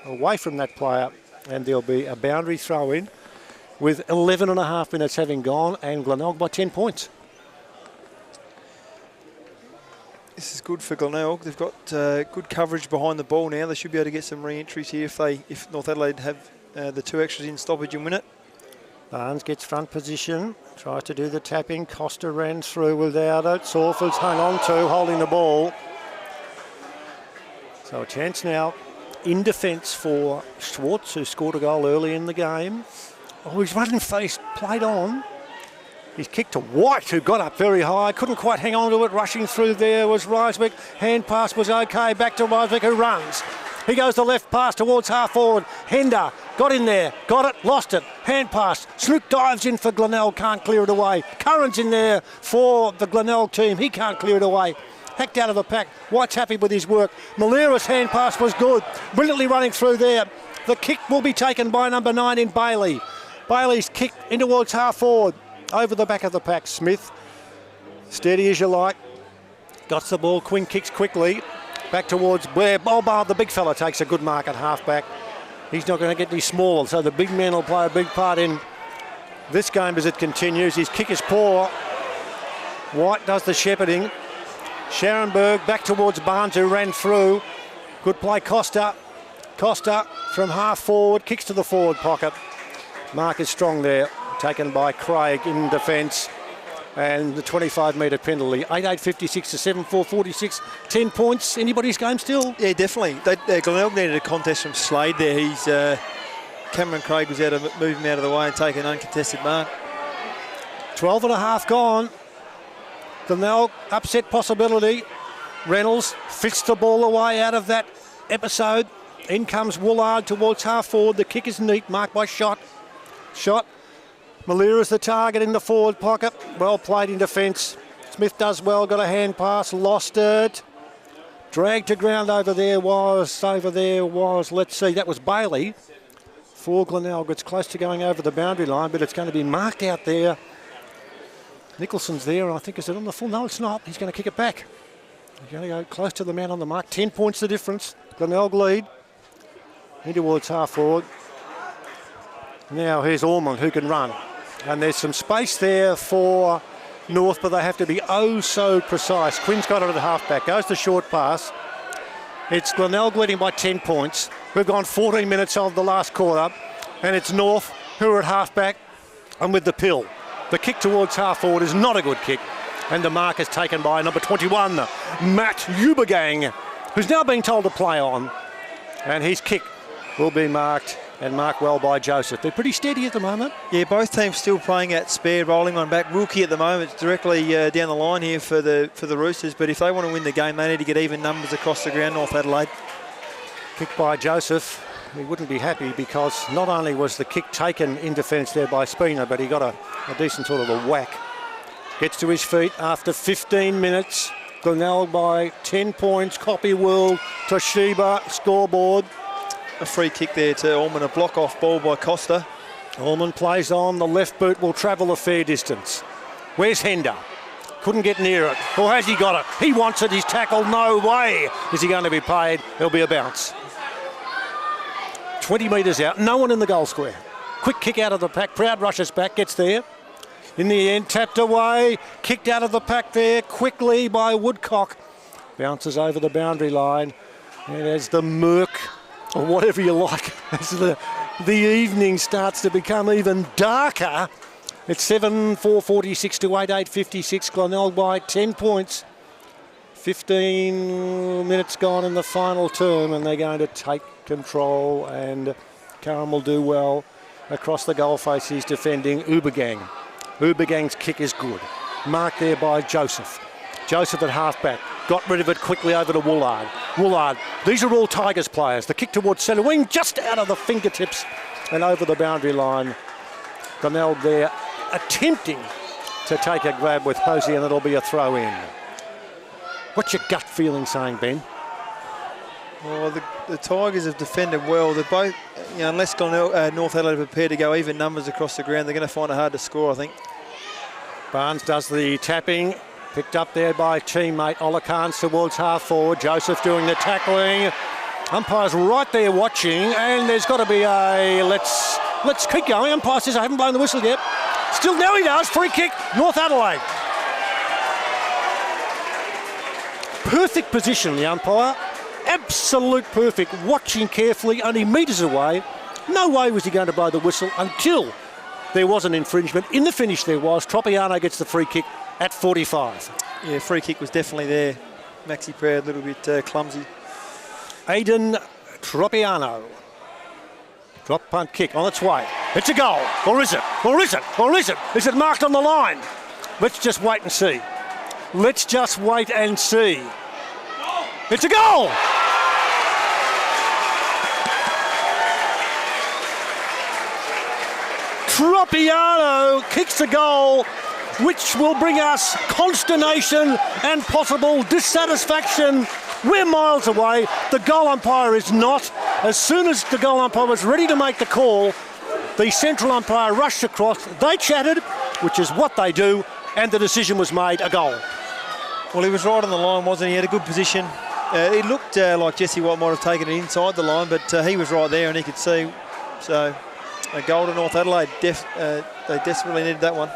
away from that player, and there'll be a boundary throw in with 11.5 minutes having gone, and Glenelg by 10 points. This is good for Glenelg. They've got good coverage behind the ball now. They should be able to get some re-entries here if North Adelaide have the 2 extras in stoppage and win it. Barnes gets front position, tries to do the tapping. Costa ran through without it. Sawford's hung on to, holding the ball. So a chance now in defence for Schwartz, who scored a goal early in the game. Oh, he's running face, played on. He's kicked to White, who got up very high, couldn't quite hang on to it. Rushing through there was Ryswick. Hand pass was okay, back to Ryswick, who runs. He goes the left pass towards half forward. Hender got in there, got it, lost it. Hand pass. Snook dives in for Glenelg, can't clear it away. Curran's in there for the Glenelg team. He can't clear it away. Hacked out of the pack. White's happy with his work. Malira's hand pass was good. Brilliantly running through there. The kick will be taken by number 9 in Bailey. Bailey's kick in towards half forward. Over the back of the pack. Smith, steady as you like. Got the ball. Quinn kicks quickly. Back towards where Bob, the big fella, takes a good mark at half-back. He's not going to get any smaller, so the big man will play a big part in this game as it continues. His kick is poor. White does the shepherding. Scharenberg back towards Barnes, who ran through. Good play, Costa. Costa from half forward, kicks to the forward pocket. Mark is strong there, taken by Craig in defence. And the 25-metre penalty, 8-8-56 to 7-4-46, 10 points. Anybody's game still? Yeah, definitely. Glenelg needed a contest from Slade there. Cameron Craig was able to move him out of the way and take an uncontested mark. 12 and a half gone. Glenelg, upset possibility. Reynolds fits the ball away out of that episode. In comes Woolard towards half forward. The kick is neat, marked by Shot. Shot. Malira's the target in the forward pocket. Well played in defence. Smith does well, got a hand pass, lost it. Dragged to ground over there was, let's see, that was Bailey. For Glenelg, it's close to going over the boundary line, but it's going to be marked out there. Nicholson's there, I think, is it on the full? No, it's not. He's going to kick it back. He's going to go close to the man on the mark. 10 points the difference. Glenelg lead. In towards half forward. Now here's Ormond, who can run. And there's some space there for North, but they have to be oh so precise. Quinn's got it at half-back. Goes the short pass. It's Glenelg leading by 10 points. We've gone 14 minutes of the last quarter. And it's North who are at half-back and with the pill. The kick towards half-forward is not a good kick. And the mark is taken by number 21, Matt Ubergang, who's now being told to play on. And his kick will be marked. And marked well by Joseph. They're pretty steady at the moment. Yeah, both teams still playing at spare, rolling on back. Wilkie at the moment directly down the line here for the Roosters. But if they want to win the game, they need to get even numbers across the ground, North Adelaide. Kick by Joseph. He wouldn't be happy because not only was the kick taken in defence there by Spina, but he got a decent sort of a whack. Gets to his feet after 15 minutes. Glenelg by 10 points. Copy World, Toshiba, scoreboard. A free kick there to Ormond, a block-off ball by Costa. Ormond plays on, the left boot will travel a fair distance. Where's Hender? Couldn't get near it. Or has he got it? He wants it, he's tackled, no way. Is he going to be paid? There'll be a bounce. 20 metres out, no one in the goal square. Quick kick out of the pack, Proud rushes back, gets there. In the end, tapped away, kicked out of the pack there quickly by Woodcock. Bounces over the boundary line. And there's the murk, or whatever you like, as the evening starts to become even darker. It's 7-4-46 to 8-8-56. Glenelg by 10 points. 15 minutes gone in the final term, and they're going to take control, and Curran will do well across the goal face. He's defending Ubergang. Ubergang's kick is good. Marked there by Joseph. Joseph at half-back. Got rid of it quickly over to Woolard. Woolard, these are all Tigers players. The kick towards centre wing, just out of the fingertips and over the boundary line. Glenelg there attempting to take a grab with Posey, and it'll be a throw in. What's your gut feeling saying, Ben? Well, the Tigers have defended well. They're both, unless North Adelaide are prepared to go even numbers across the ground, they're going to find it hard to score, I think. Barnes does the tapping. Picked up there by teammate Olakans towards half forward. Joseph doing the tackling. Umpire's right there watching, and there's got to be a let's keep going. Umpire says I haven't blown the whistle yet. Still now he does. Free kick, North Adelaide. Perfect position, the umpire. Absolute perfect. Watching carefully, only metres away. No way was he going to blow the whistle until there was an infringement. In the finish there was. Tropiano gets the free kick at 45. Yeah, free kick was definitely there. Maxi Proud, a little bit clumsy. Aidan Tropiano. Drop punt kick on its way. It's a goal. Or is it? Or is it? Or is it? Is it marked on the line? Let's just wait and see. Let's just wait and see. It's a goal! Tropiano kicks a goal, which will bring us consternation and possible dissatisfaction. We're miles away. The goal umpire is not. As soon as the goal umpire was ready to make the call, the central umpire rushed across. They chatted, which is what they do, and the decision was made, a goal. Well, he was right on the line, wasn't he? He had a good position. It looked like Jesse White might have taken it inside the line, but he was right there and he could see. So, a goal to North Adelaide. They desperately needed that one.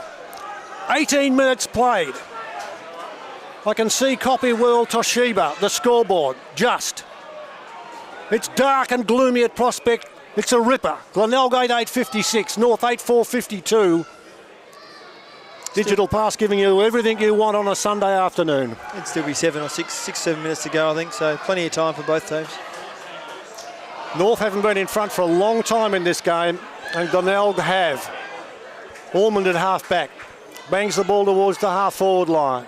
18 minutes played. I can see Copy World Toshiba, the scoreboard, just. It's dark and gloomy at Prospect. It's a ripper. Glenelg 8.856, North 8.452. Digital Pass giving you everything you want on a Sunday afternoon. It'd still be 7 minutes to go, I think, so plenty of time for both teams. North haven't been in front for a long time in this game, and Glenelg have. Ormond at half back. Bangs the ball towards the half forward line.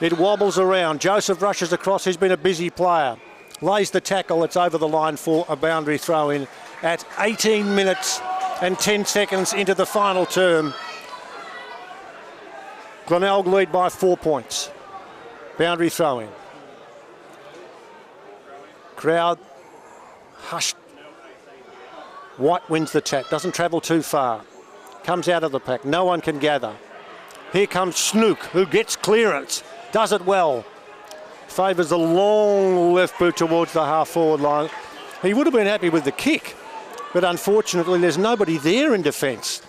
It wobbles around. Joseph rushes across. He's been a busy player. Lays the tackle. It's over the line for a boundary throw in at 18 minutes and 10 seconds into the final term. Glenelg lead by 4 points. Boundary throw in. Crowd hushed. White wins the tack. Doesn't travel too far. Comes out of the pack. No one can gather. Here comes Snook, who gets clearance. Does it well. Favours the long left boot towards the half-forward line. He would have been happy with the kick, but unfortunately there's nobody there in defence.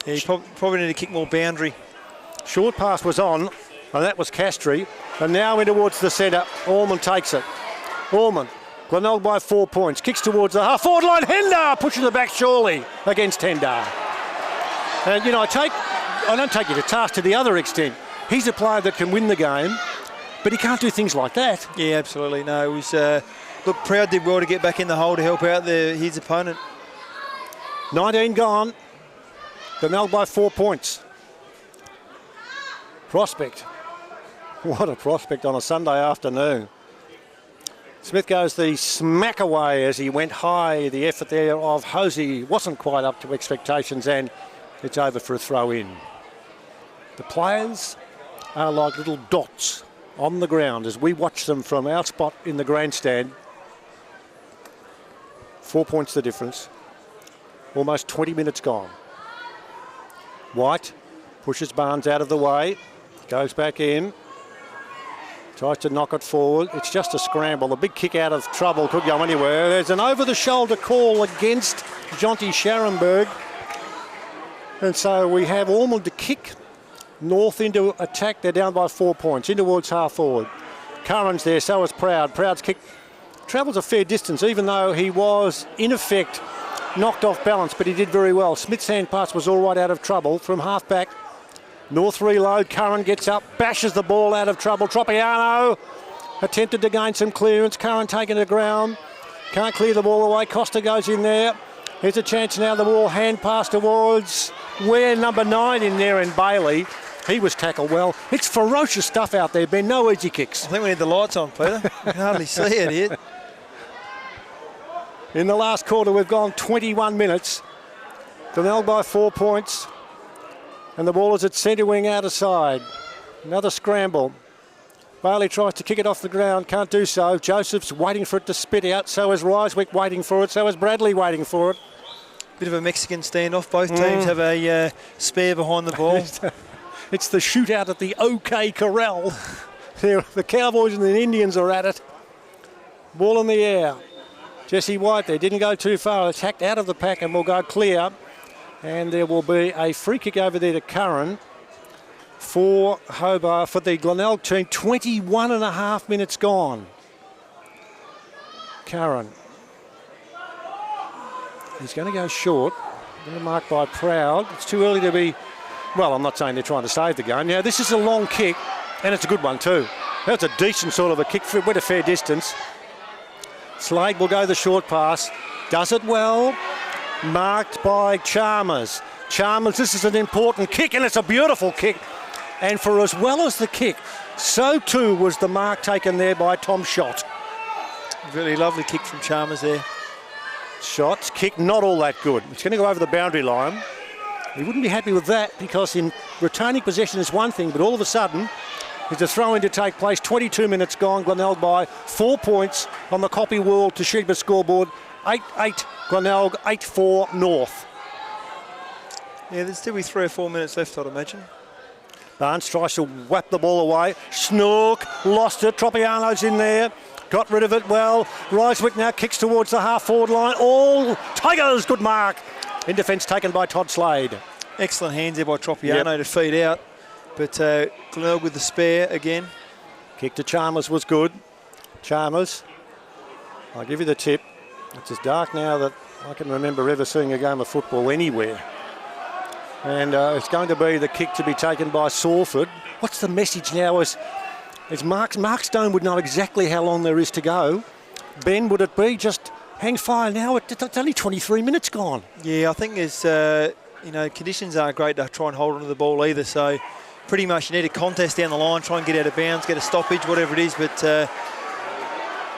Yeah, he probably need to kick more boundary. Short pass was on, and that was Castry. And now in towards the centre. Ormond takes it. Ormond, Glenelg by 4 points. Kicks towards the half-forward line. Hendar pushes it back surely against Hendar. And, you know, I don't take you to task to the other extent. He's a player that can win the game, but he can't do things like that. Yeah, absolutely. No, it was, look, Proud did well to get back in the hole to help out his opponent. 19 gone. Glenelg by 4 points. Prospect. What a prospect on a Sunday afternoon. Smith goes the smack away as he went high. The effort there of Hosey wasn't quite up to expectations, and it's over for a throw in. The players are like little dots on the ground as we watch them from our spot in the grandstand. 4 points the difference. Almost 20 minutes gone. White pushes Barnes out of the way. Goes back in. Tries to knock it forward. It's just a scramble. The big kick out of trouble could go anywhere. There's an over-the-shoulder call against Jonty Scharenberg. And so we have Ormond to kick North into attack. They're down by 4 points. In towards half forward. Curran's there, so is Proud. Proud's kick travels a fair distance, even though he was, in effect, knocked off balance, but he did very well. Smith's hand pass was all right out of trouble from half back. North reload. Curran gets up, bashes the ball out of trouble. Tropiano attempted to gain some clearance. Curran taken to ground. Can't clear the ball away. Costa goes in there. Here's a chance now. The ball hand pass towards where number 9 in there in Bailey. He was tackled well. It's ferocious stuff out there, Ben. No easy kicks. I think we need the lights on, Peter. You can hardly see it here. In the last quarter, we've gone 21 minutes. Glenelg by 4 points. And the ball is at centre wing out of side. Another scramble. Bailey tries to kick it off the ground, can't do so. Joseph's waiting for it to spit out. So is Ryswick waiting for it. So is Bradley waiting for it. Bit of a Mexican standoff. Both teams have a spare behind the ball. It's the shootout at the OK Corral. The Cowboys and the Indians are at it. Ball in the air. Jesse White there, didn't go too far. Attacked out of the pack and will go clear. And there will be a free kick over there to Curran for Hobart, for the Glenelg team. 21 and a half minutes gone. Curran. He's going to go short. Good mark by Proud. It's too early to be... Well, I'm not saying they're trying to save the game. Now, this is a long kick, and it's a good one too. That's a decent sort of a kick. Went a fair distance. Slade will go the short pass. Does it well. Marked by Chalmers. Chalmers, this is an important kick, and it's a beautiful kick. And for as well as the kick, so too was the mark taken there by Tom Schott. Really lovely kick from Chalmers there. Shots, kick, not all that good. It's going to go over the boundary line. He wouldn't be happy with that because in retaining possession is one thing, but all of a sudden, there's a throw-in to take place. 22 minutes gone. Glenelg by 4 points on the Copy World Toshiba scoreboard. 8-8 Glenelg, 8-4 North. Yeah, there's still be 3 or 4 minutes left, I'd imagine. Barnes tries to whap the ball away. Snook lost it. Tropiano's in there. Got rid of it well. Ryswick now kicks towards the half-forward line. All Tigers, good mark. In defence taken by Todd Slade. Excellent hands there by Tropiano to feed out. But Glenelg with the spare again. Kick to Chalmers was good. Chalmers, I'll give you the tip. It's as dark now that I can remember ever seeing a game of football anywhere. And it's going to be the kick to be taken by Salford. What's the message now is Mark Stone would know exactly how long there is to go. Ben, would it be just hang fire now? It's only 23 minutes gone. Yeah, I think there's, conditions aren't great to try and hold onto the ball either. So pretty much you need a contest down the line, try and get out of bounds, get a stoppage, whatever it is. But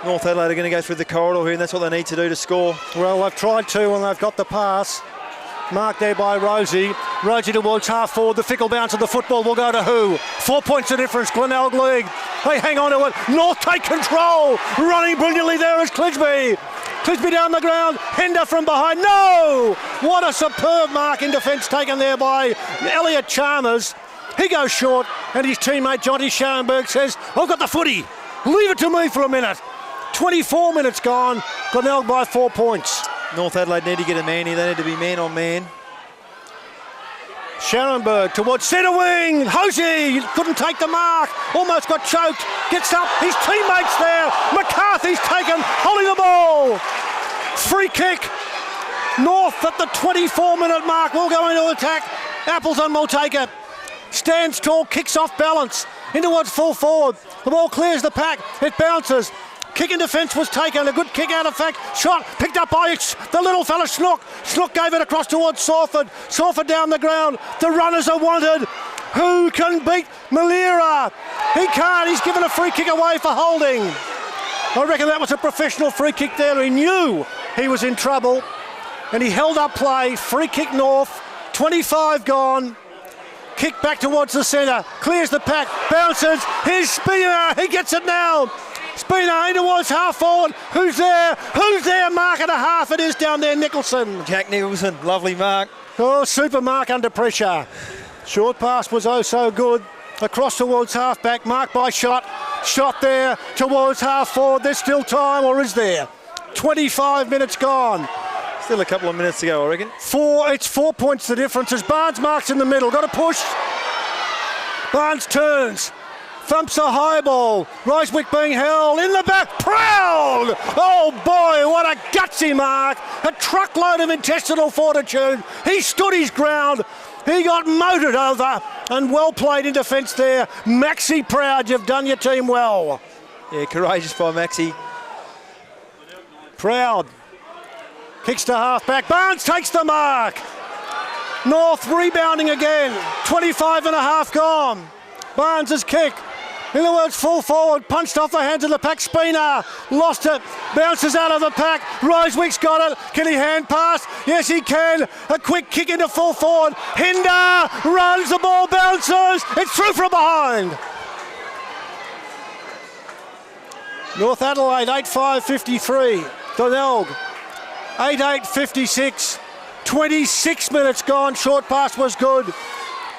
North Adelaide are going to go through the corridor here, and that's what they need to do to score. Well, they've tried to, and they've got the pass. Marked there by Rosie. Rosie towards half forward. The fickle bounce of the football will go to who? 4 points the difference. Glenelg league. They hang on to it. North take control. Running brilliantly there is Clisby. Clisby down the ground. Hender from behind. No! What a superb mark in defence taken there by Elliot Chalmers. He goes short, and his teammate Jonty Scharenberg says, I've got the footy. Leave it to me for a minute. 24 minutes gone. Glenelg by 4 points. North Adelaide need to get a man here. They need to be man on man. Scharenberg towards centre wing. Hosey couldn't take the mark. Almost got choked. Gets up. His teammates there. McCarthy's taken. Holding the ball. Free kick. North at the 24-minute mark. Will go into attack. Appleton will take it. Stands tall. Kicks off balance. In towards full forward. The ball clears the pack. It bounces. Kick in defence was taken. A good kick out of fact. Shot picked up by the little fella Snook. Snook gave it across towards Salford. Salford down the ground. The runners are wanted. Who can beat Malira? He can't. He's given a free kick away for holding. I reckon that was a professional free kick there. He knew he was in trouble. And he held up play. Free kick North. 25 gone. Kick back towards the centre. Clears the pack. Bounces. Here's Spina. He gets it now. Spina in towards half forward. Who's there? Who's there? Mark and a half. It is down there, Nicholson. Jack Nicholson. Lovely mark. Oh, super mark under pressure. Short pass was oh so good. Across towards half back. Marked by Shot. Shot there towards half forward. There's still time, or is there? 25 minutes gone. Still a couple of minutes to go, I reckon. It's 4 points the difference as Barnes marks in the middle. Got to push. Barnes turns. Thumps a high ball. Ryswick being held in the back. Proud! Oh boy, what a gutsy mark. A truckload of intestinal fortitude. He stood his ground. He got motored over and well played in defence there. Maxi Proud, you've done your team well. Yeah, courageous by Maxi. Proud. Kicks to half back. Barnes takes the mark. North rebounding again. 25 and a half gone. Barnes' kick. In other words, full forward, punched off the hands of the pack. Spina lost it, bounces out of the pack. Ryswick's got it. Can he hand pass? Yes, he can. A quick kick into full forward. Hinder runs, the ball bounces. It's through from behind. North Adelaide 8-5-53. Glenelg 8-8-56. 26 minutes gone. Short pass was good.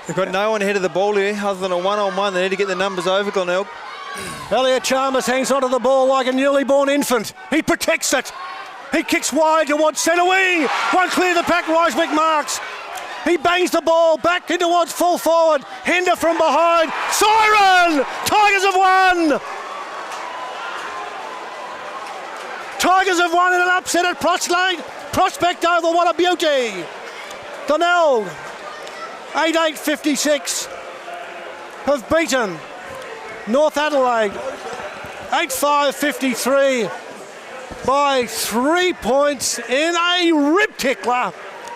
They've got no one ahead of the ball here other than a one-on-one. They need to get the numbers over, Glenelg. Elliot Chalmers hangs onto the ball like a newly born infant. He protects it. He kicks wide towards centre wing. Won't clear the pack. Ryswick marks. He bangs the ball back in towards full forward. Hender from behind. Siren! Tigers have won! Tigers have won in an upset at Prospect Oval. What a beauty! Glenelg, 8-8-56, have beaten North Adelaide 8-5-53 by 3 points in a rib tickler.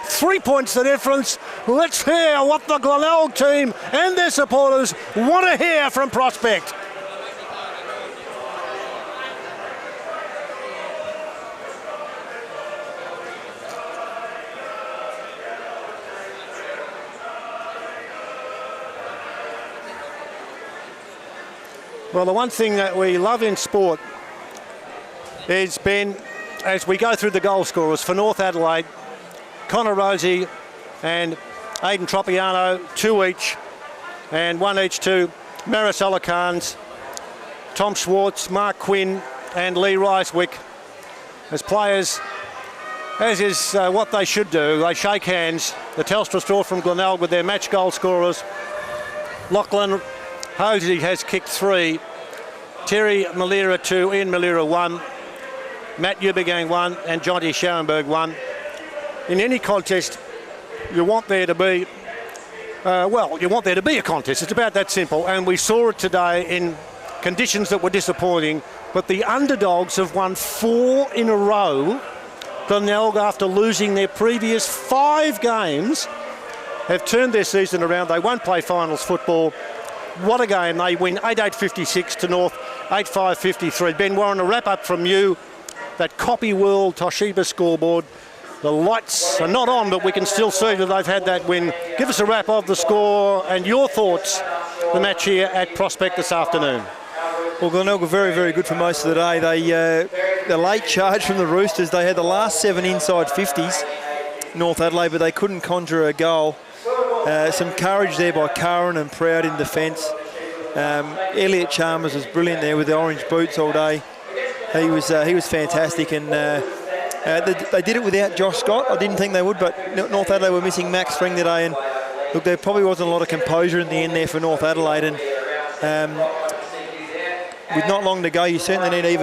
3 points the difference. Let's hear what the Glenelg team and their supporters want to hear from Prospect. Well, the one thing that we love in sport is, Ben, as we go through the goal scorers for North Adelaide, Connor Rosie and Aidan Tropiano, 2 each, and 1 each to Marisol Khan's, Tom Schwartz, Mark Quinn and Lee Ricewick. As players, as is what they should do, they shake hands. The Telstra Store from Glenelg with their match goal scorers. Lachlan Hosey has kicked 3, Terry Malira 2, Ian Malira 1, Matt Eubangang 1 and Jonty Schauenberg 1. In any contest, you want there to be, you want there to be a contest. It's about that simple. And we saw it today in conditions that were disappointing, but the underdogs have won 4 in a row. Glenelg, after losing their previous 5 games, have turned their season around. They won't play finals football. What a game. They win 8-8-56 to North, 8-5-53. Ben Warren, a wrap up from you. That Copy World Toshiba scoreboard. The lights are not on, but we can still see that they've had that win. Give us a wrap of the score and your thoughts, the match here at Prospect this afternoon. Well, Glenelg were very, very good for most of the day. The late charge from the Roosters, they had the last 7 inside 50s, North Adelaide, but they couldn't conjure a goal. Some courage there by Curran and Proud in defence. Elliot Chalmers was brilliant there with the orange boots all day. He was fantastic, and they did it without Josh Scott. I didn't think they would, but North Adelaide were missing Max Spring today, and look, there probably wasn't a lot of composure in the end there for North Adelaide, and with not long to go, you certainly need even